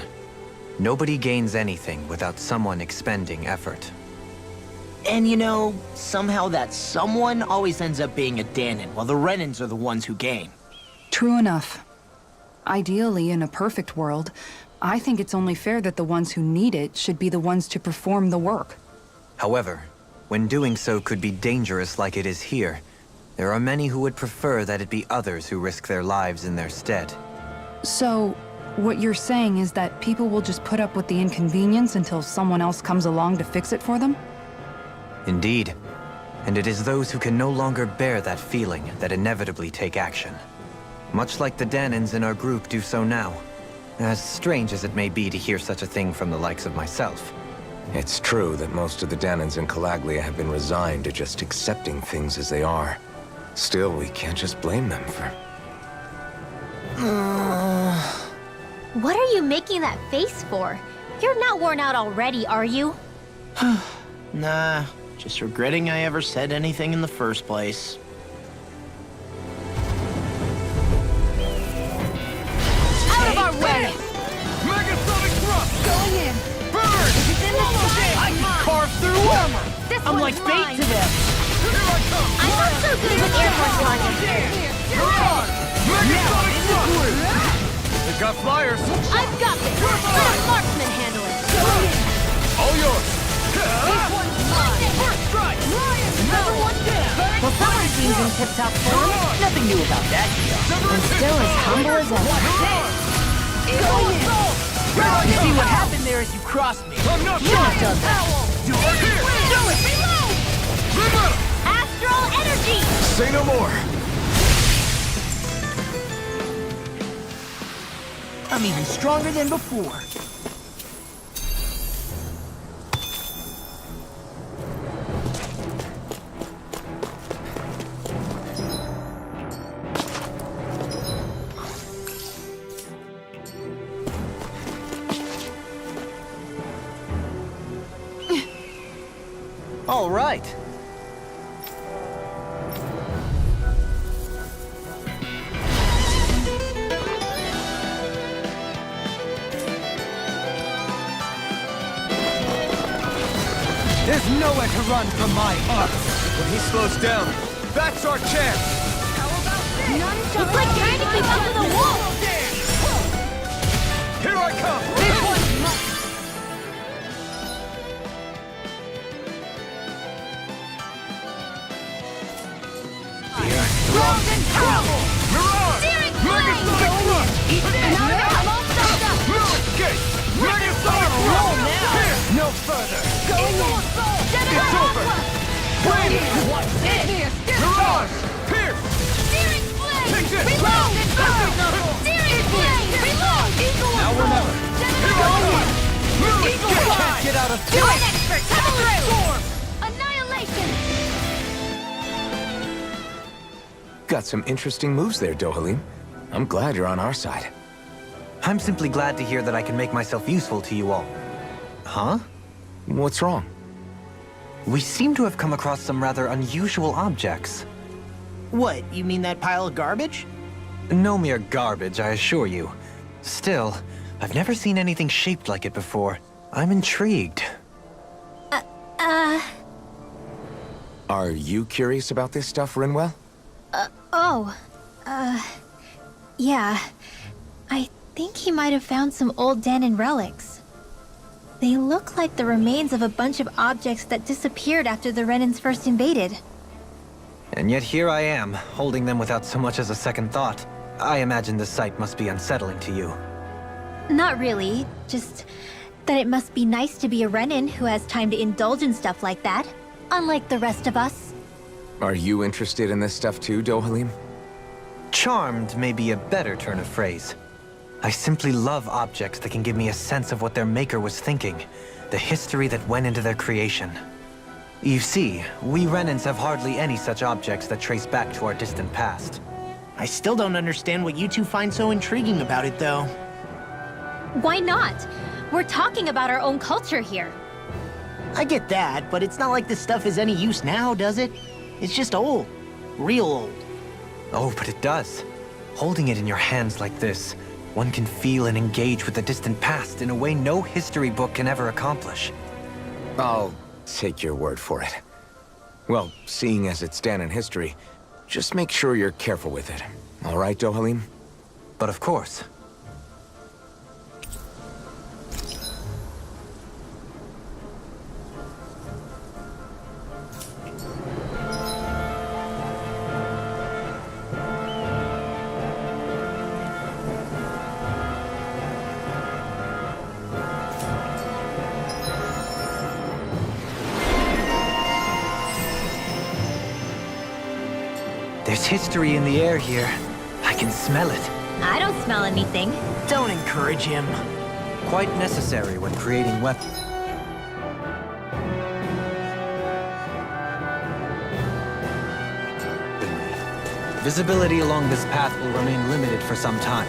Nobody gains anything without someone expending effort. And you know, somehow that someone always ends up being a Danan, while the Renins are the ones who gain. True enough. Ideally, in a perfect world, I think it's only fair that the ones who need it should be the ones to perform the work. However, when doing so could be dangerous like it is here, there are many who would prefer that it be others who risk their lives in their stead. So, what you're saying is that people will just put up with the inconvenience until someone else comes along to fix it for them? Indeed. And it is those who can no longer bear that feeling that inevitably take action. Much like the Danans in our group do so now. As strange as it may be to hear such a thing from the likes of myself. It's true that most of the Danans in Calaglia have been resigned to just accepting things as they are. Still, we can't just blame them for... What are you making that face for? You're not worn out already, are you? Nah, just regretting I ever said anything in the first place. Out of our way! Megasonic thrust! Going in! Burn! It's in the sky! I can carve through armor! This I'm one's like bait mine. to them! Here I come! I'm not so good with airborne launches. Mirage! Megasonic thrust! They've got flyers! I've got this! Let a marksman handle it! All yours! This one's mine! First strike! Another one down! Fire! in tip-top form. Nothing new about that, And still as humble as ever. See what happened there as you crossed me. I'm not You have done that. Do it here! Do it! Reload! Astral energy! Say no more! I'm even stronger than before. All right. There's nowhere to run from my arc. When he slows down, that's our chance. It's like trying to keep up to the wall! Here I come. Frozen power! Mirage! Steering Megasonic Thrust! I'm all stuffed up! Mirage Gate! Megasonic Thrust! Here! No further! It's over! Flame! Mirage! Pierce! Steering flame! Take this! Reload! Steering flame! Reload! Now or never! Here I come! Mirage Gate! Can't get out of Do an expert! Come through! Annihilation! Got some interesting moves there, Dohalim. I'm glad you're on our side. I'm simply glad to hear that I can make myself useful to you all. Huh? What's wrong? We seem to have come across some rather unusual objects. What, you mean that pile of garbage? No mere garbage, I assure you. Still, I've never seen anything shaped like it before. I'm intrigued. Are you curious about this stuff, Rinwell? Yeah. I think he might have found some old Danon relics. They look like the remains of a bunch of objects that disappeared after the Renans first invaded. And yet here I am, holding them without so much as a second thought. I imagine the sight must be unsettling to you. Not really, just that it must be nice to be a Renan who has time to indulge in stuff like that, unlike the rest of us. Are you interested in this stuff too, Dohalim? Charmed may be a better turn of phrase. I simply love objects that can give me a sense of what their maker was thinking, the history that went into their creation. You see, we Renans have hardly any such objects that trace back to our distant past. I still don't understand what you two find so intriguing about it, though. Why not? We're talking about our own culture here. I get that, but it's not like this stuff is any use now, does it? It's just old. Real old. Oh, but it does. Holding it in your hands like this, one can feel and engage with the distant past in a way no history book can ever accomplish. I'll take your word for it. Well, seeing as it's Danon history, just make sure you're careful with it. All right, Dohalim? But of course. There's history in the air here. I can smell it. I don't smell anything. Don't encourage him. Quite necessary when creating weapons. Visibility along this path will remain limited for some time.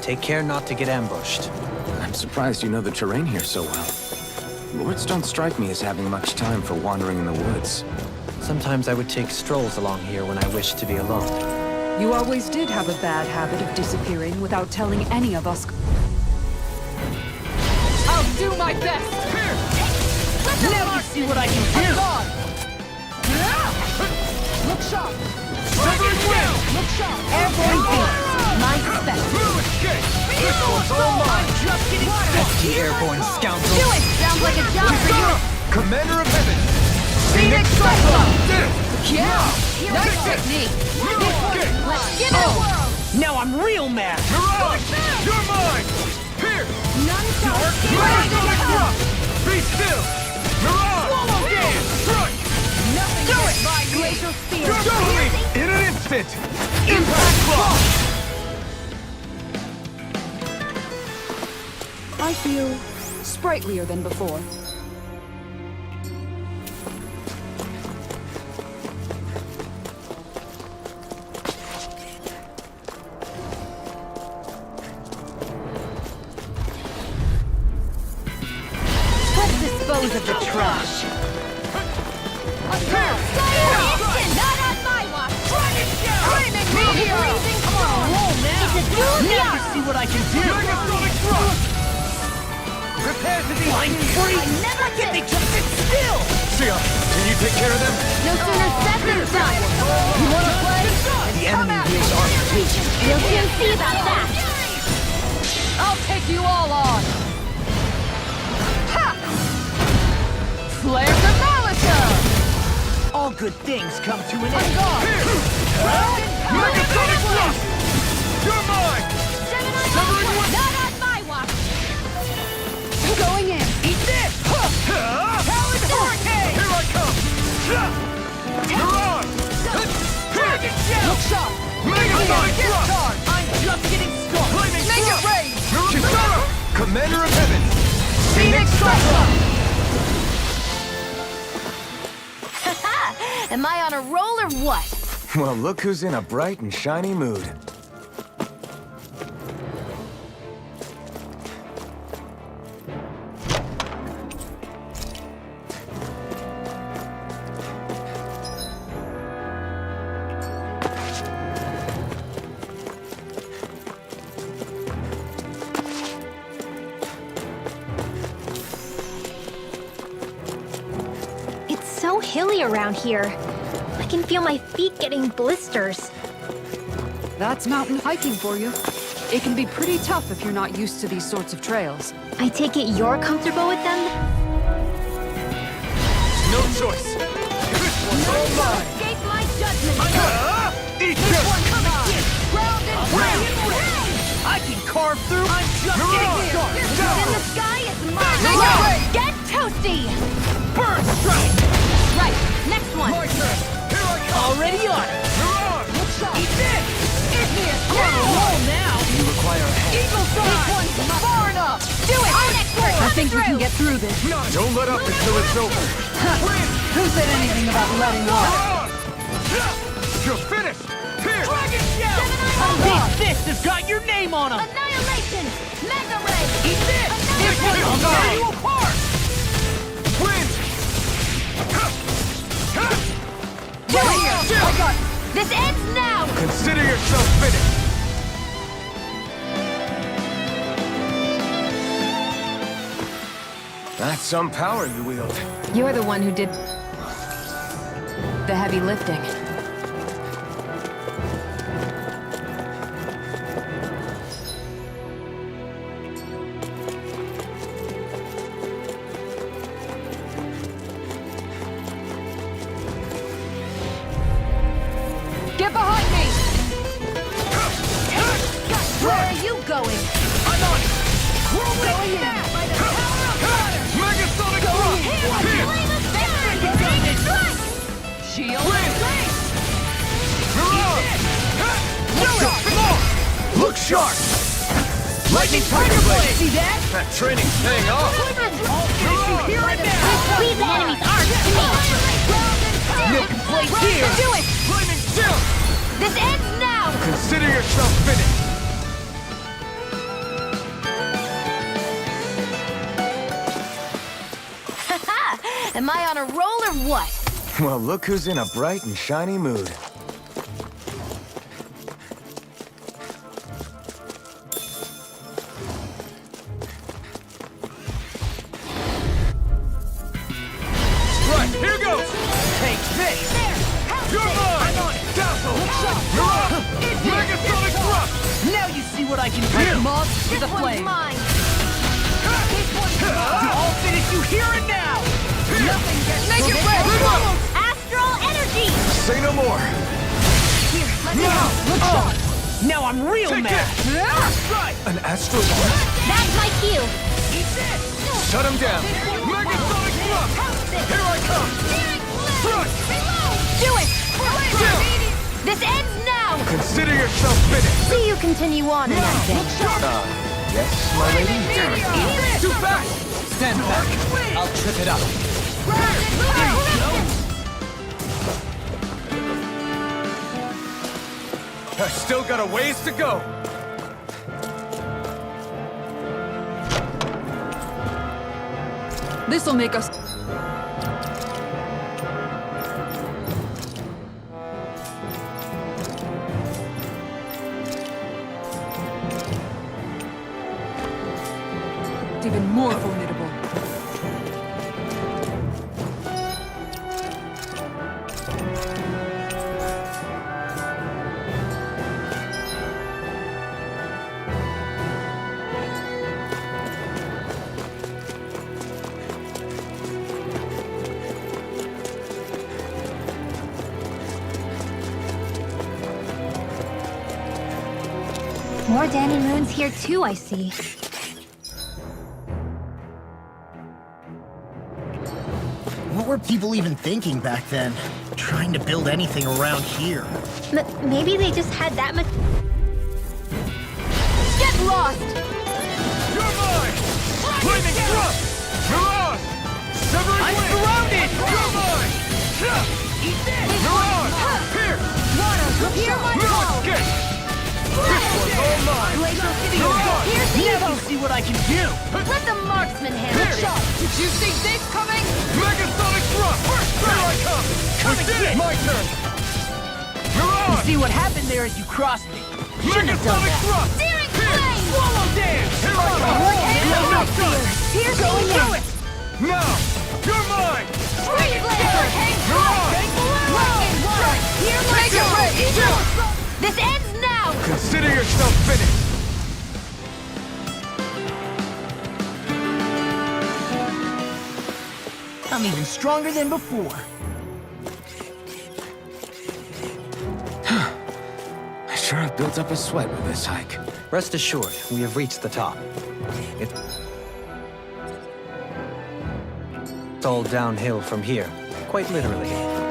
Take care not to get ambushed. I'm surprised you know the terrain here so well. Lords don't strike me as having much time for wandering in the woods. Sometimes I would take strolls along here when I wished to be alone. You always did have a bad habit of disappearing without telling any of us. I'll do my best! Now you see what I can do! Look sharp! Severing Wind! Look sharp! Airborne beams. My spec. Blue escape! This one's all mine! Just getting started! The airborne scoundrel! Do it! Sounds like a job for you! Commander of Heaven! Phoenix Cyclone! Did it! Yeah! Nice technique! Let's give it a whirl! Now I'm real mad! Mirage! You're mine! Here! None shall escape Dragon my Thrust! Be still! Mirage! Swallow Gaze! Strike! Nothing Do gets it! by glacial spear! Show me! In an instant! Impact Claw! I feel sprightlier than before. Let's dispose of the trash! Fire instant! Not on my watch! Flaming meteor! Freezing storm! It's a duel now! See what I can do! Megasonic Thrust! Prepare to be I'm free! never Why can't they just sit still? Sia, can you take care of them? No sooner said than done! You wanna play? The enemy heals our protection. You'll soon see about that! I'll take you all on! Ha! Flare the Malika! All good things come to an On end. guard! Megasonic Thrust! You're mine! Severing Wind! Not on my watch! Going in! Eat this! Talon Hurricane! Here I come! Mirage! Dragon Shell! Look sharp! Megasonic Get Thrust! charged! I'm just getting started! Flaming Make it Thrust! rain! Kisara! Commander of Heaven! Phoenix Cyclone! Am I on a roll or what? Well, look who's in a bright and shiny mood. It's so hilly around here. I can feel my feet getting blisters. That's mountain hiking for you. It can be pretty tough if you're not used to these sorts of trails. I take it you're comfortable with them? No choice! This one's all mine! Escape my judgment! Eat this! Ground and Round. I can carve through! I'm just getting started! in the sky is mine! Make it rain! Get toasty! Burn strike! Right, next one! My turn! Here I come! Already on it! Mirage! Eat this! Igneous On a roll now! You require a hand. Eagle This one's far enough! Do it! Our expert I think we can get through this. Don't let up until it's over! Who said anything about letting off? You're finished! Here! Dragon Shell! This fist has got your name on him! Annihilation! Mega Ray! Eat this! This This will one's tear mine. you apart! Wind! Do it! I got it. This ends now! Consider yourself finished! That's some power you wield. You're the one who did the heavy lifting. Get behind me! Where are you going? I'm on it! Going in! By the power of water! Megasonic Thrust! Here! Flame of victory! Strike! Shield! Mirage! Do it! Come on! Look sharp! Lightning Tiger Blade! See that? That training's paying off! Here and now! Leave the enemy's arc to me! No place here! Do it! Flaming Chill! This ends now! Consider yourself finished! Am I on a roll or what? Well, look who's in a bright and shiny mood. Right, here goes! Take this! You're mine! I'm on it! Dazzle! You're up! Megasonic thrust! Now you see what I can do! Moth with a One's flame. mine. I'll finish you here and now! Nothing gets Make it red! Astral energy! Say no more! Now I'm real Take mad! it! An astral ball? That's my cue! Shut him down! Megasonic thrust! Here I come! Thrust! Do it! This ends now! Consider yourself finished! See you continue on in that vein. Yes, my lady? Too fast! Stand back. I'll trip it up. I've still got a ways to go! This'll make us... even more formidable. More Danon runes here too, I see. What were people even thinking back then? Trying to build anything around here. Maybe they just had that much. Get lost! You're mine! Lightning thrust! Mirage! Severing I'm wing! surrounded! You're mine! Eat this! Mirage! Here! Hear my No call! escape! This one's all mine! Mirage! Here's the Now you see what I can do! Let the marksman handle it! Did you see this coming? Megasonic thrust! Here I come! Come We and did get it! it. My turn! You Mirage! see what happened there as you crossed me? Megasonic thrust! Searing flame! Swallow dance! Here I come! No, no, Here's Go the do it! Now! You're mine! Free flame! Mirage! Here's my call! This ends now! Consider yourself finished! I'm even stronger than before. I sure have built up a sweat with this hike. Rest assured, we have reached the top. It's all downhill from here, quite literally.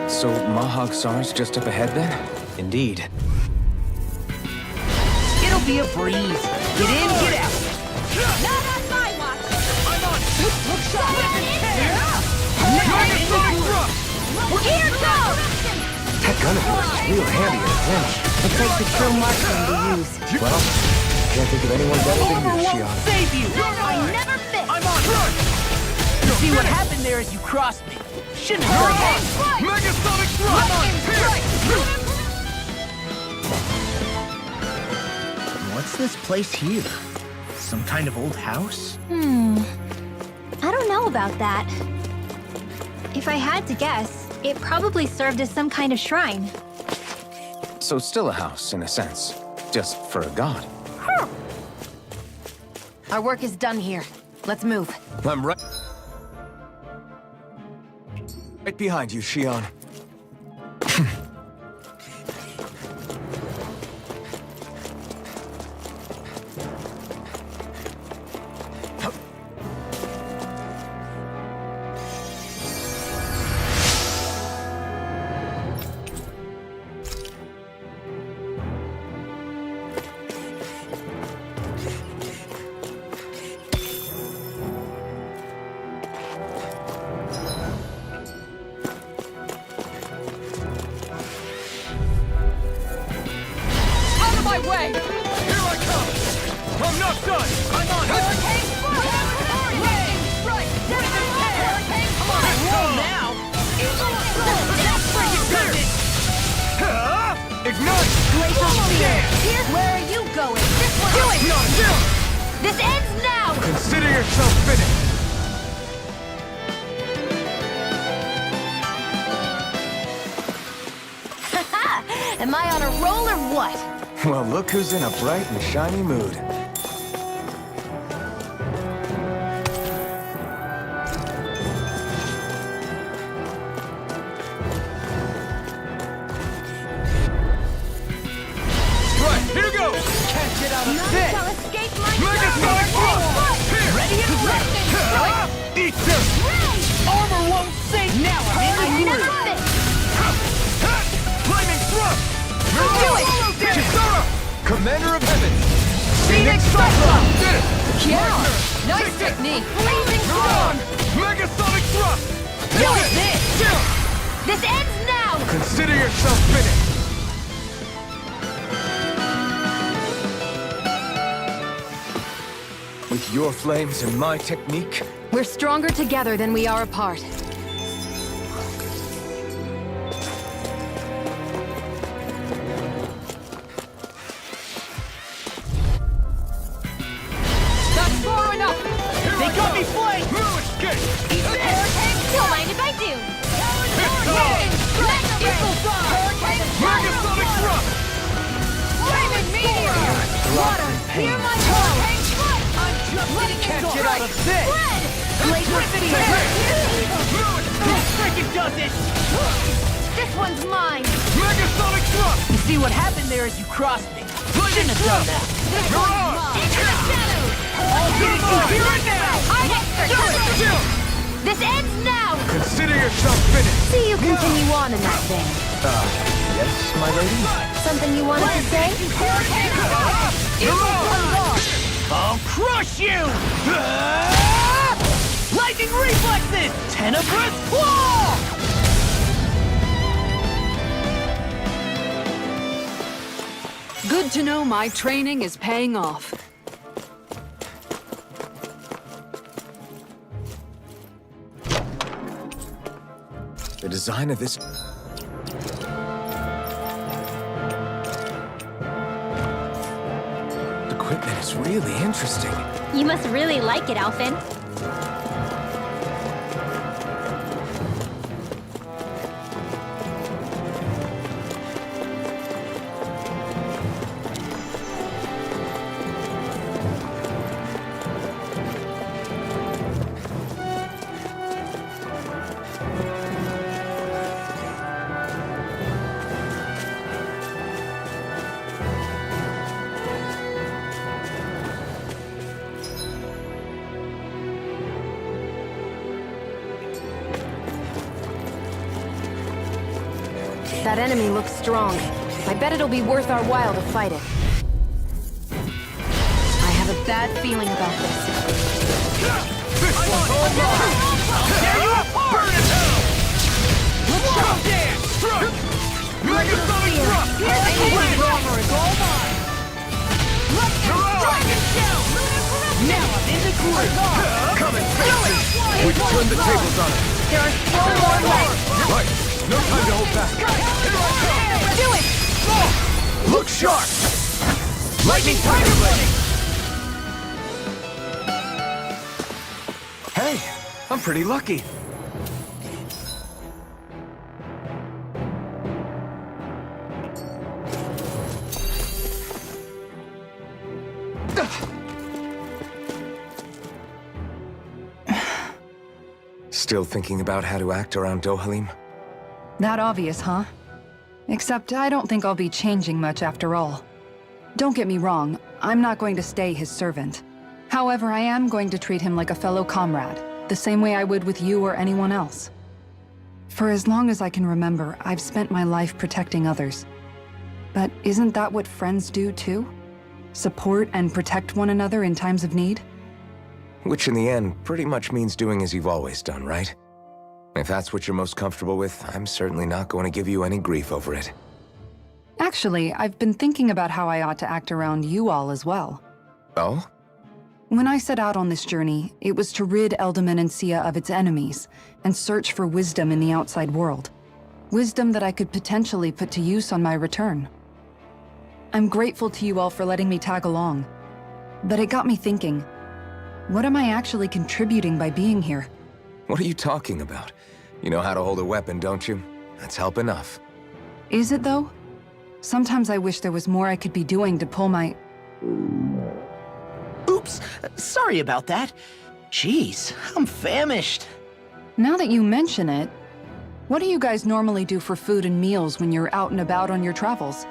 So Mahag Sar's just up ahead then? Indeed. It'll be a breeze. Get in, get out. Not on my watch! I'm on! Megasonic thrust! Here goes! That gun of yours is real handy in a pinch. It's like the true marksman to use. Well, can't think of anyone better than you, Won't Shion. save you! I never miss! I'm on it! You see what happened there as you crossed me? Shouldn't hurt. Megasonic thrust! What's this place here? Some kind of old house? I don't know about that. If I had to guess, it probably served as some kind of shrine. So still a house, in a sense. Just for a god. Our work is done here. Let's move. I'm right behind you, Shion. here? Where are you going? This one! Do it! This ends now! Consider yourself finished! Am I on a roll or what? Well, look who's in a bright and shiny mood. Right, here goes! Can't get out of None this! shall escape my Megasonic Thrust! Here! Ready and ready! Eat this! Armor won't save! Now I'm in the groove! Flaming Thrust! Do it! Chisora! Commander of Heaven! Phoenix Cyclone! Did it! Yeah! Nice Take this! technique! Blazing Storm! Megasonic Thrust! Do it! This ends now! Consider yourself finished! With your flames and my technique, We're stronger together than we are apart. That's far enough! They got me flanked! No escape! Don't mind if I do! Megasonic Thrust! Flaming Meteor! Water, hear my call! Can't get out of this! Electricity! This freaking does it! This one's mine! Megasonic Thrust! You see what happened there is you crossed me. Shouldn't have done that. Into the shadows! Here and now! Our next This ends now! Consider yourself finished! See you continue on in that vein. yes, my lady? Something you wanted to say? I'll crush you! Lightning reflexes! Tenebrous claw! Good to know my training is paying off. The design of this... equipment is really interesting. You must really like it, Alphen. That enemy looks strong. I bet it'll be worth our while to fight it. I have a bad feeling about this. This one's all mine! Tear you apart! Burn in hell! Let's dance! Strike! Megasonic Thrust! Armor is all mine! Dragon Shell! Now I'm in the groove! Coming! We can turn the tables on it! There are 4 more left! Right! No time to hold back! Do it! Look sharp! Lightning Tiger Blade! Hey, I'm pretty lucky. Still thinking about how to act around Dohalim? That obvious, huh? Except I don't think I'll be changing much after all. Don't get me wrong, I'm not going to stay his servant. However, I am going to treat him like a fellow comrade, the same way I would with you or anyone else. For as long as I can remember, I've spent my life protecting others. But isn't that what friends do too? Support and protect one another in times of need? Which in the end pretty much means doing as you've always done, right? If that's what you're most comfortable with, I'm certainly not going to give you any grief over it. Actually, I've been thinking about how I ought to act around you all as well. Oh? When I set out on this journey, it was to rid Eldaman and Sia of its enemies, and search for wisdom in the outside world. Wisdom that I could potentially put to use on my return. I'm grateful to you all for letting me tag along. But it got me thinking, what am I actually contributing by being here? What are you talking about? You know how to hold a weapon, don't you? That's help enough. Is it though? Sometimes I wish there was more I could be doing to pull my... Oops, sorry about that. Jeez, I'm famished. Now that you mention it, what do you guys normally do for food and meals when you're out and about on your travels?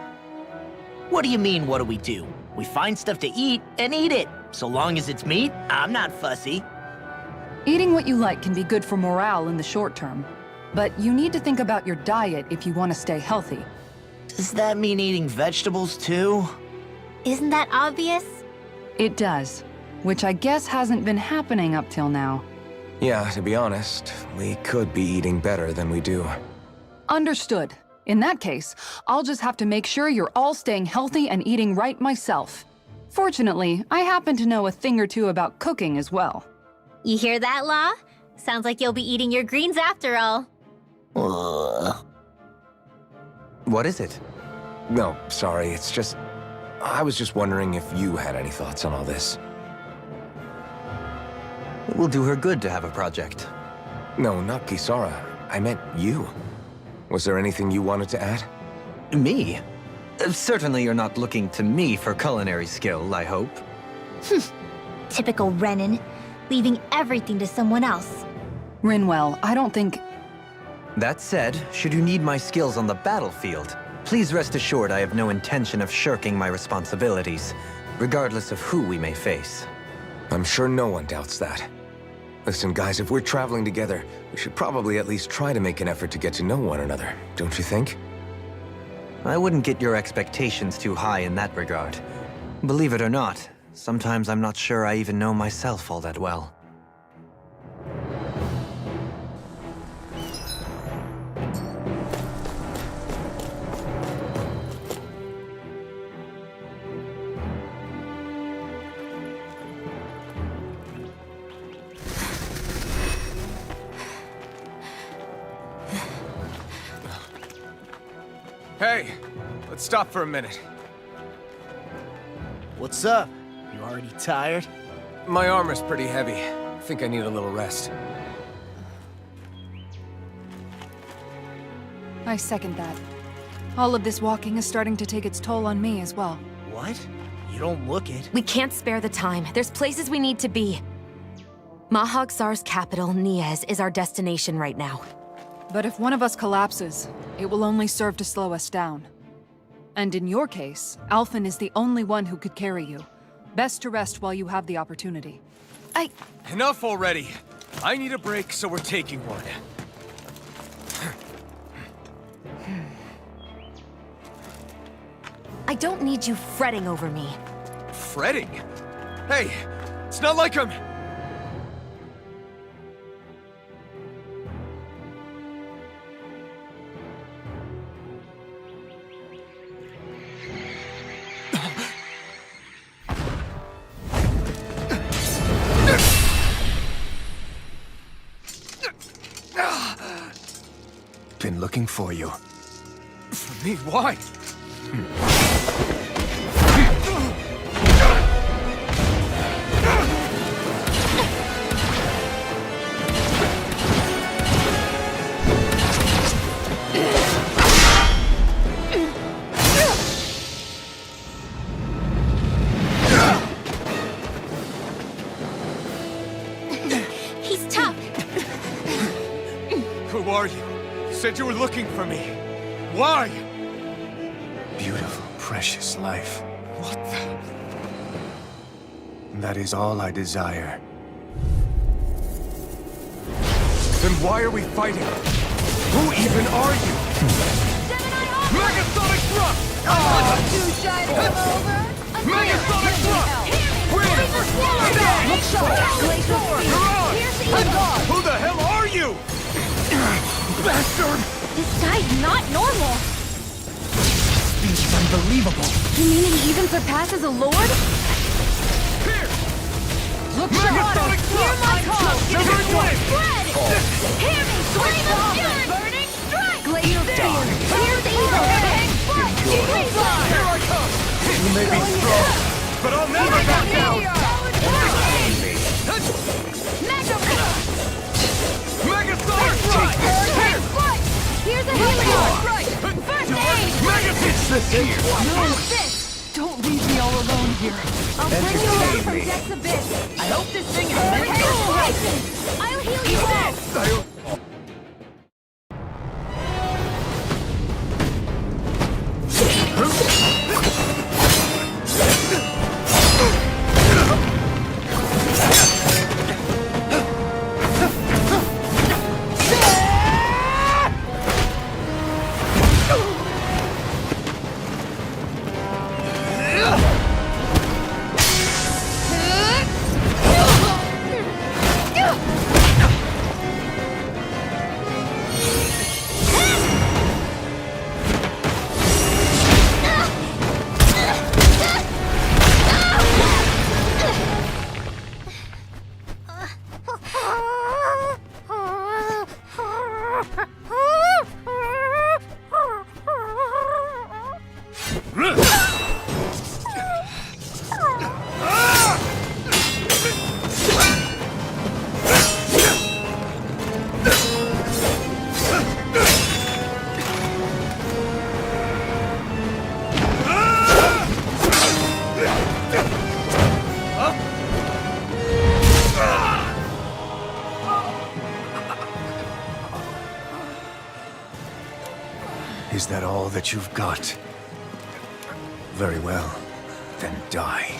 What do you mean, what do we do? We find stuff to eat and eat it. So long as it's meat, I'm not fussy. Eating what you like can be good for morale in the short term, but you need to think about your diet if you want to stay healthy. Does that mean eating vegetables too? Isn't that obvious? It does, which I guess hasn't been happening up till now. Yeah, to be honest, we could be eating better than we do. Understood. In that case, I'll just have to make sure you're all staying healthy and eating right myself. Fortunately, I happen to know a thing or two about cooking as well. You hear that, Law? Sounds like you'll be eating your greens after all. What is it? No, sorry, it's just... I was just wondering if you had any thoughts on all this. It will do her good to have a project. No, not Kisara. I meant you. Was there anything you wanted to add? Me? Certainly you're not looking to me for culinary skill, I hope. Typical Renan, leaving everything to someone else. Rinwell, I don't think... That said, should you need my skills on the battlefield, please rest assured I have no intention of shirking my responsibilities, regardless of who we may face. I'm sure no one doubts that. Listen, guys, if we're traveling together, we should probably at least try to make an effort to get to know one another, don't you think? I wouldn't get your expectations too high in that regard. Believe it or not, sometimes I'm not sure I even know myself all that well. Hey, let's stop for a minute. What's up? You already tired? My armor's pretty heavy. I think I need a little rest. I second that. All of this walking is starting to take its toll on me as well. What? You don't look it. We can't spare the time. There's places we need to be. Mahag Saar's capital, Niez, is our destination right now. But if one of us collapses, it will only serve to slow us down. And in your case, Alphen is the only one who could carry you. Best to rest while you have the opportunity. Enough already! I need a break, so we're taking one. I don't need you fretting over me. Fretting? Hey, it's not like I'm... Been looking for you. For me, why? He's tough. Who are you? You said you were looking for me. Why? Beautiful, precious life. What the... That is all I desire. Then why are we fighting? Who even are you? Megasonic Thrust! Too shy to come over? Megasonic Thrust! Win! Look sharp! Glacial Speed! You're on! Piercing God! Who the hell are you? Bastard! This guy's not normal! Speed is unbelievable. You mean he even surpasses a lord? Here! Look Megasonic Hear Thrust! my call! Never again! Spread! Hear me! Scream of fury! Burning strike! Glacial Speed! Here's evil! Bang! Fight! Decrease! Here I come! but I'll never back down! Mega Sonic Strike! Here's a Helios! First aid! Mega Fix this here! Assist! Don't leave me all alone here. I'll bring you out from Death's Abyss! I hope this thing has I'll heal you all! Is that all that you've got? Very well, then die.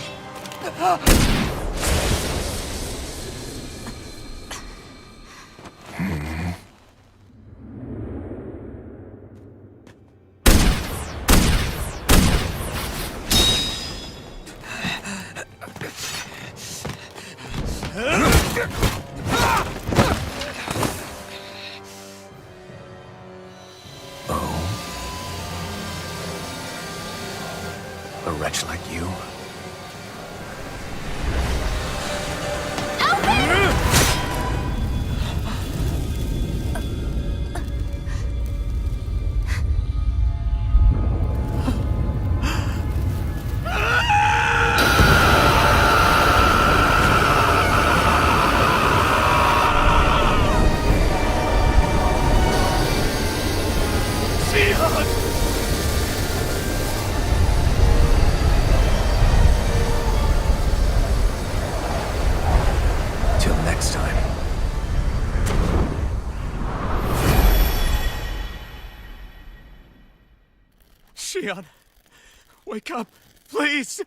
A wretch like you? Till next time. Shion, wake up, please!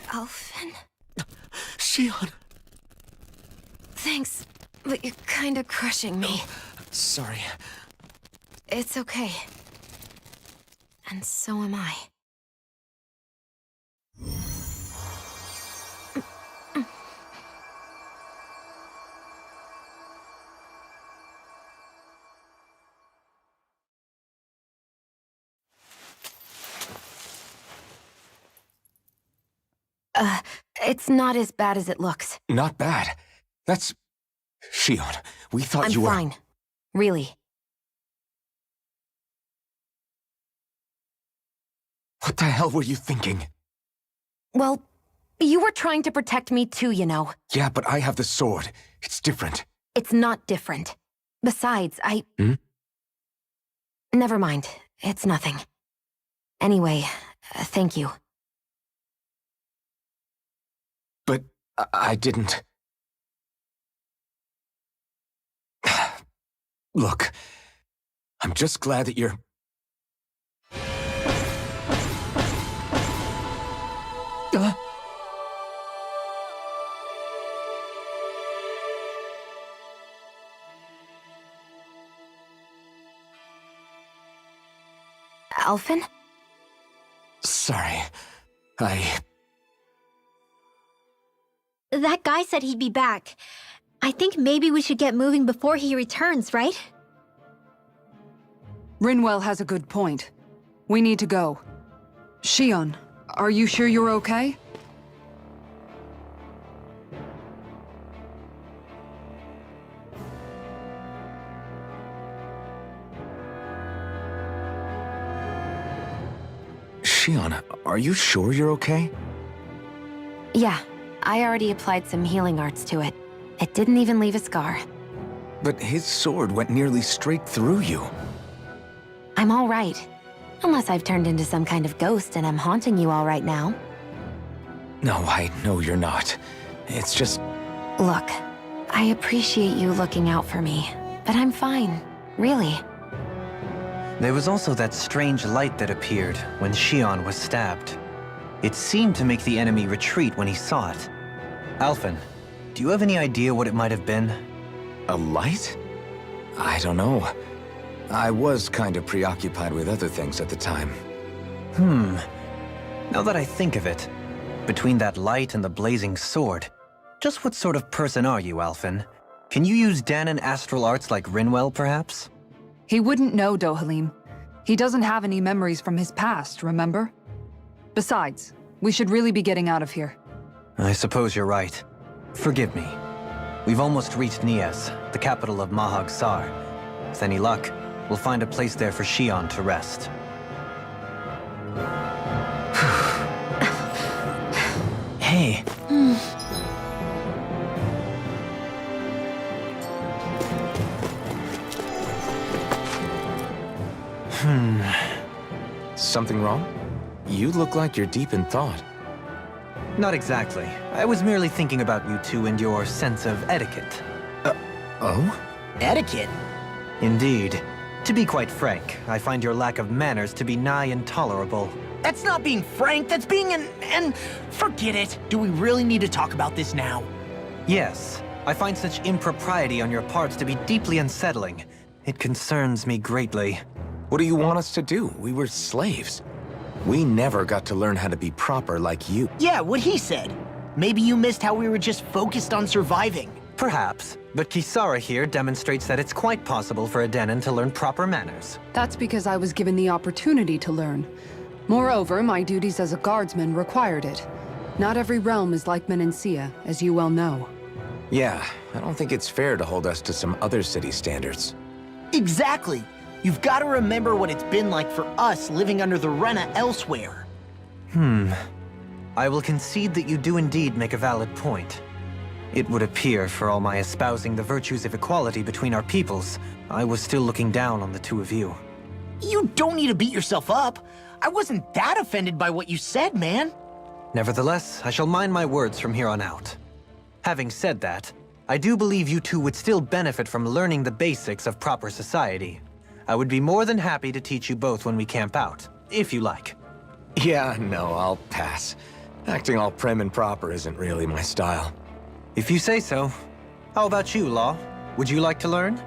Alphen? Shion! Thanks, but you're kinda crushing me. Sorry. It's okay. And so am I. It's not as bad as it looks. Not bad. That's... Shion, we thought I'm you were... fine. Really. What the hell were you thinking? Well, you were trying to protect me too, you know. Yeah, but I have the sword. It's different. It's not different. Besides, Hmm? Never mind. It's nothing. Anyway, thank you. But I didn't... Look, I'm just glad that you're... Alphen? Sorry. That guy said he'd be back. I think maybe we should get moving before he returns, right? Rinwell has a good point. We need to go. Shion, are you sure you're okay? Shion, are you sure you're okay? Yeah, I already applied some healing arts to it. It didn't even leave a scar. But his sword went nearly straight through you. I'm all right. Unless I've turned into some kind of ghost and I'm haunting you all right now. No, I know you're not. It's just... Look, I appreciate you looking out for me, but I'm fine, really. There was also that strange light that appeared when Shion was stabbed. It seemed to make the enemy retreat when he saw it. Alphen, do you have any idea what it might have been? A light? I don't know. I was kind of preoccupied with other things at the time. Now that I think of it, between that light and the blazing sword, just what sort of person are you, Alphen? Can you use Dahnan astral arts like Rinwell, perhaps? He wouldn't know, Dohalim. He doesn't have any memories from his past, remember? Besides, we should really be getting out of here. I suppose you're right. Forgive me. We've almost reached Nias, the capital of Mahag Sar. With any luck, we'll find a place there for Shion to rest. Hey. Something wrong? You look like you're deep in thought. Not exactly. I was merely thinking about you two and your sense of etiquette. Oh? Etiquette? Indeed. To be quite frank, I find your lack of manners to be nigh intolerable. That's not being frank, that's being and forget it. Do we really need to talk about this now? Yes, I find such impropriety on your parts to be deeply unsettling. It concerns me greatly. What do you want us to do? We were slaves. We never got to learn how to be proper like you. Yeah, what he said. Maybe you missed how we were just focused on surviving. Perhaps, but Kisara here demonstrates that it's quite possible for a Dahnan to learn proper manners. That's because I was given the opportunity to learn. Moreover, my duties as a guardsman required it. Not every realm is like Menancia, as you well know. Yeah, I don't think it's fair to hold us to some other city standards. Exactly. You've got to remember what it's been like for us living under the Rena elsewhere. I will concede that you do indeed make a valid point. It would appear, for all my espousing the virtues of equality between our peoples, I was still looking down on the two of you. You don't need to beat yourself up. I wasn't that offended by what you said, man. Nevertheless, I shall mind my words from here on out. Having said that, I do believe you two would still benefit from learning the basics of proper society. I would be more than happy to teach you both when we camp out, if you like. Yeah, no, I'll pass. Acting all prim and proper isn't really my style. If you say so. How about you, Law? Would you like to learn?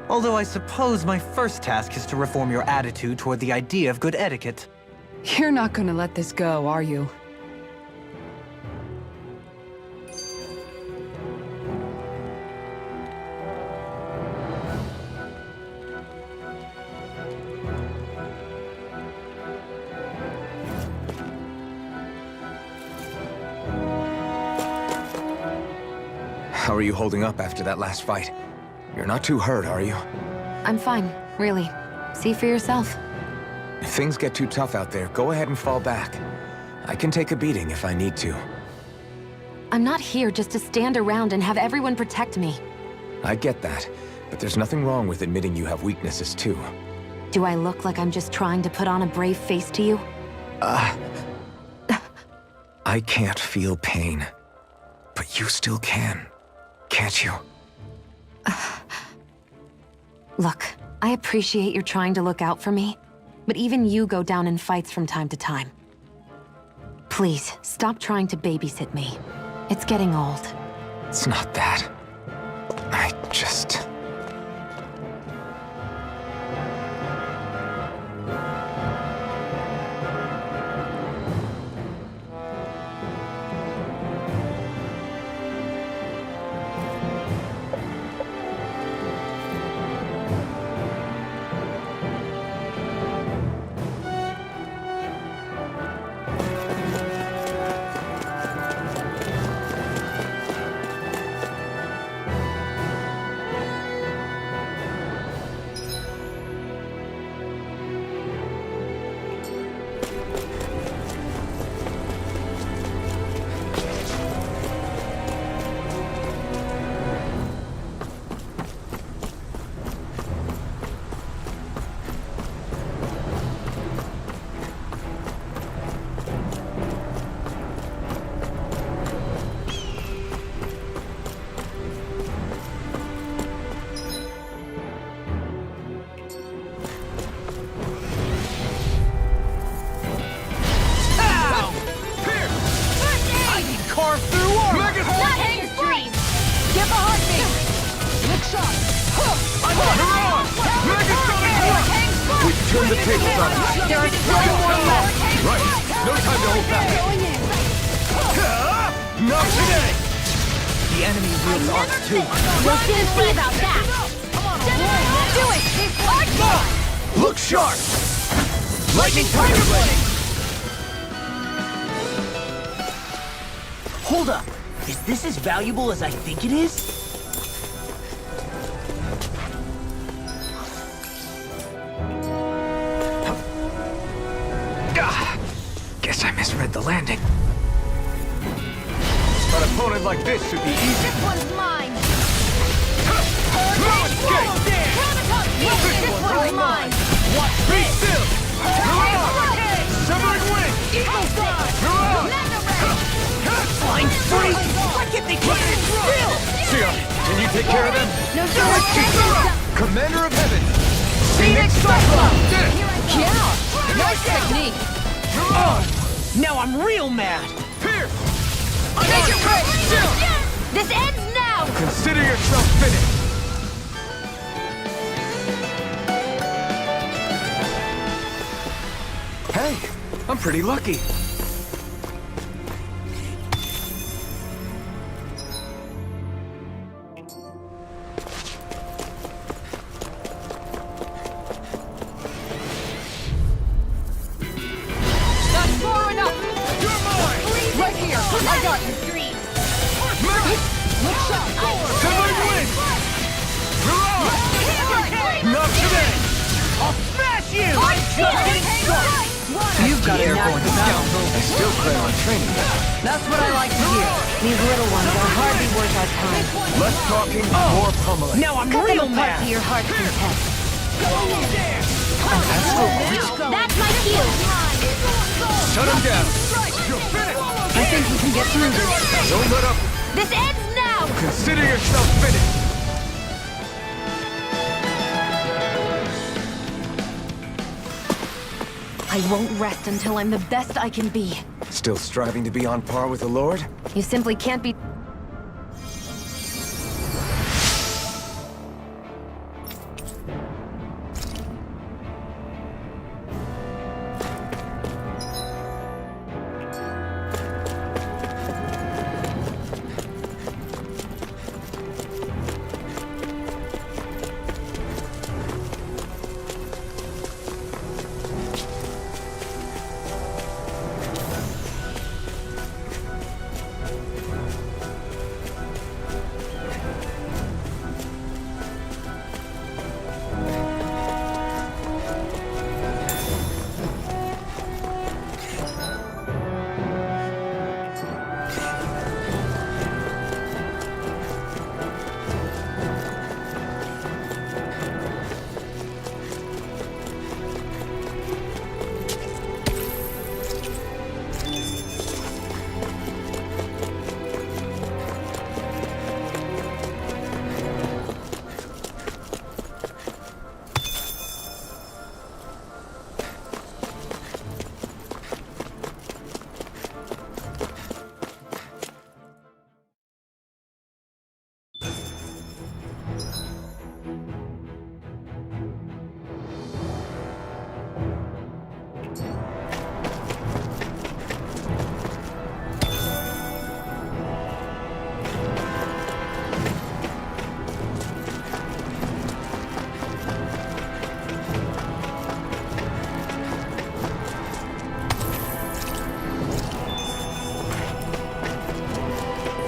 Although I suppose my first task is to reform your attitude toward the idea of good etiquette. You're not gonna let this go, are you? How are you holding up after that last fight? You're not too hurt, are you? I'm fine, really. See for yourself. If things get too tough out there, go ahead and fall back. I can take a beating if I need to. I'm not here just to stand around and have everyone protect me. I get that, but there's nothing wrong with admitting you have weaknesses too. Do I look like I'm just trying to put on a brave face to you? I can't feel pain. But you still can, can't you? Look, I appreciate you're trying to look out for me, but even you go down in fights from time to time. Please, stop trying to babysit me. It's getting old. It's not that. I just... the tables on you. There are still more left. Right. No time to hold back. Not today. The enemy wields arts too. We'll soon see about that. Do it! Look sharp. Lightning Tiger Blade. Hold up. Is this as valuable as I think it is? Guess I misread the landing. An opponent like this should be easy. This one's mine. This one's mine. Be still. Severing wing. Flying free! Why can't they keep it still? Sia, can you take care of them? No, sir. Commander of Heaven. Phoenix Cyclone. Yeah! Nice technique! Now I'm real mad! Pierce. Make it quick. This ends now. Consider yourself finished. Hey, I'm pretty lucky. That's far enough! You're mine. Right here! I got you! Look sharp! Severing wing. Not today. I'll smash you! I'm just getting started! You've got airborne scoundrel. I still plan on training them. That's what I like to hear. These little ones are hardly worth our time. Less talking, more pummeling. Now I'm Cut them real apart mad! to your heart's content. That's my cue. Shut him down. You're finished. I think we can get through this. Don't let up. This ends now. Consider yourself finished. I won't rest until I'm the best I can be. Still striving to be on par with the Lord? You simply can't be...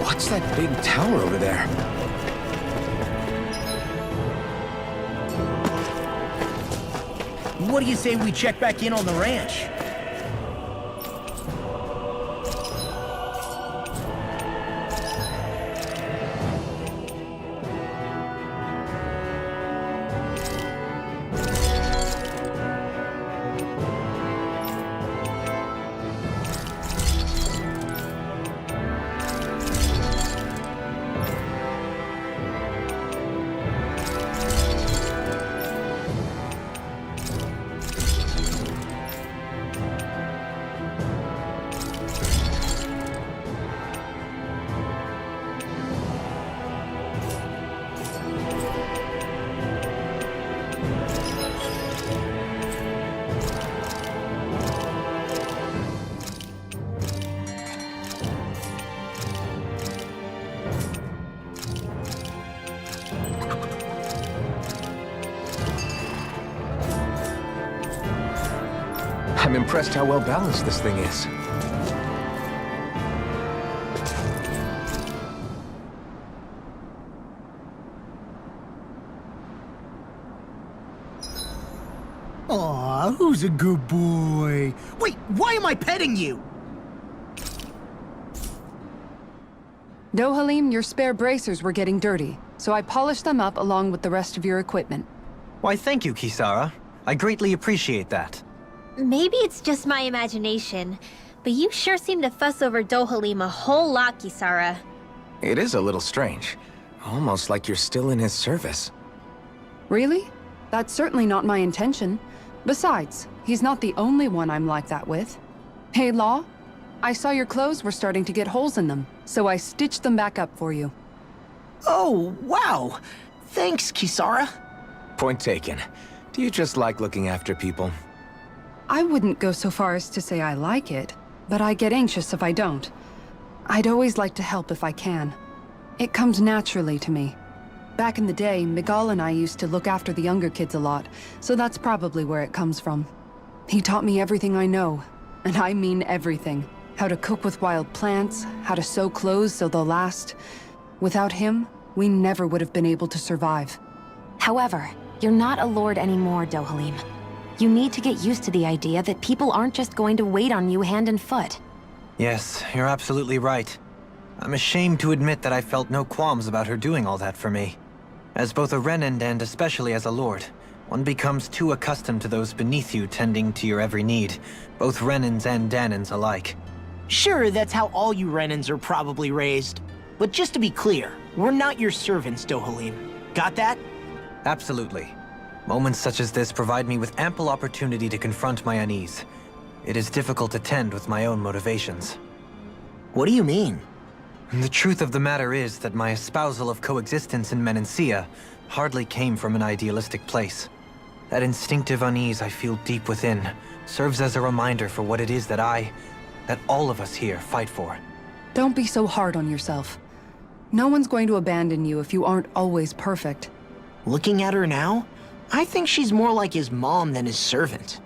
What's that big tower over there? What do you say we check back in on the ranch? I'm impressed how well balanced this thing is. Aw, who's a good boy? Wait, why am I petting you? Dohalim, your spare bracers were getting dirty, so I polished them up along with the rest of your equipment. Why, thank you, Kisara. I greatly appreciate that. Maybe it's just my imagination, but you sure seem to fuss over Dohalim a whole lot, Kisara. It is a little strange. Almost like you're still in his service. Really? That's certainly not my intention. Besides, he's not the only one I'm like that with. Hey, Law, I saw your clothes were starting to get holes in them, so I stitched them back up for you. Oh, wow. Thanks, Kisara. Point taken. Do you just like looking after people? I wouldn't go so far as to say I like it, but I get anxious if I don't. I'd always like to help if I can. It comes naturally to me. Back in the day, Miguel and I used to look after the younger kids a lot, so that's probably where it comes from. He taught me everything I know, and I mean everything. How to cook with wild plants, how to sew clothes so they'll last. Without him, we never would have been able to survive. However, you're not a lord anymore, Dohalim. You need to get used to the idea that people aren't just going to wait on you hand and foot. Yes, you're absolutely right. I'm ashamed to admit that I felt no qualms about her doing all that for me. As both a Renan and especially as a lord, one becomes too accustomed to those beneath you tending to your every need, both Renans and Danans alike. Sure, that's how all you Renans are probably raised. But just to be clear, we're not your servants, Dohalim. Got that? Absolutely. Moments such as this provide me with ample opportunity to confront my unease. It is difficult to tend with my own motivations. What do you mean? The truth of the matter is that my espousal of coexistence in Menancia hardly came from an idealistic place. That instinctive unease I feel deep within serves as a reminder for what it is that all of us here fight for. Don't be so hard on yourself. No one's going to abandon you if you aren't always perfect. Looking at her now, I think she's more like his mom than his servant.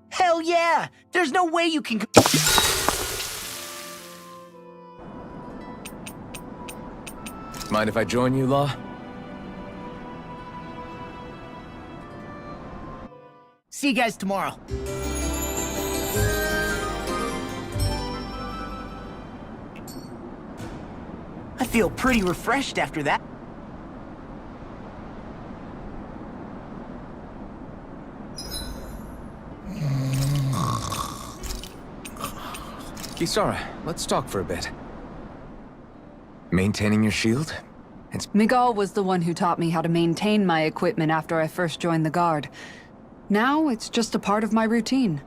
Hell yeah! There's no way you can... Mind if I join you, Law? See you guys tomorrow. I feel pretty refreshed after that. Kisara, let's talk for a bit. Maintaining your shield? Miguel was the one who taught me how to maintain my equipment after I first joined the Guard. Now, it's just a part of my routine.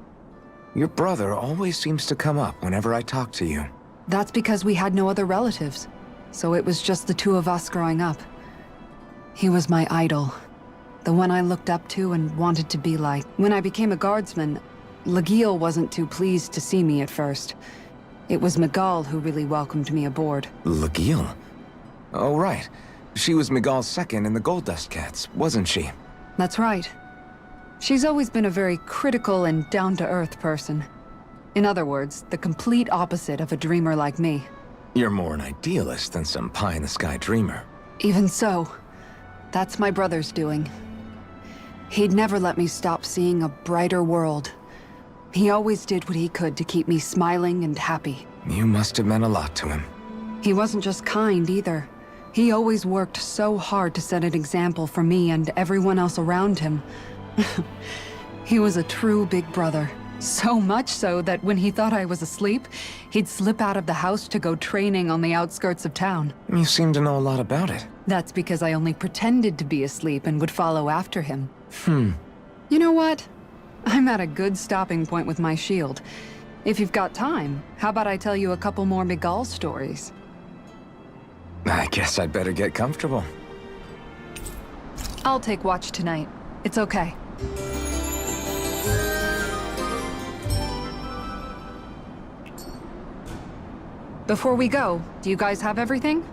Your brother always seems to come up whenever I talk to you. That's because we had no other relatives, so it was just the two of us growing up. He was my idol, the one I looked up to and wanted to be like. When I became a guardsman, Lagiel wasn't too pleased to see me at first. It was Miguel who really welcomed me aboard. Lagiel? Oh, right. She was Miguel's second in the Gold Dust Cats, wasn't she? That's right. She's always been a very critical and down-to-earth person. In other words, the complete opposite of a dreamer like me. You're more an idealist than some pie-in-the-sky dreamer. Even so, that's my brother's doing. He'd never let me stop seeing a brighter world. He always did what he could to keep me smiling and happy. You must have meant a lot to him. He wasn't just kind, either. He always worked so hard to set an example for me and everyone else around him. He was a true big brother. So much so that when he thought I was asleep, he'd slip out of the house to go training on the outskirts of town. You seem to know a lot about it. That's because I only pretended to be asleep and would follow after him. You know what? I'm at a good stopping point with my shield. If you've got time, how about I tell you a couple more Miguel stories? I guess I'd better get comfortable. I'll take watch tonight. It's okay. Before we go, do you guys have everything?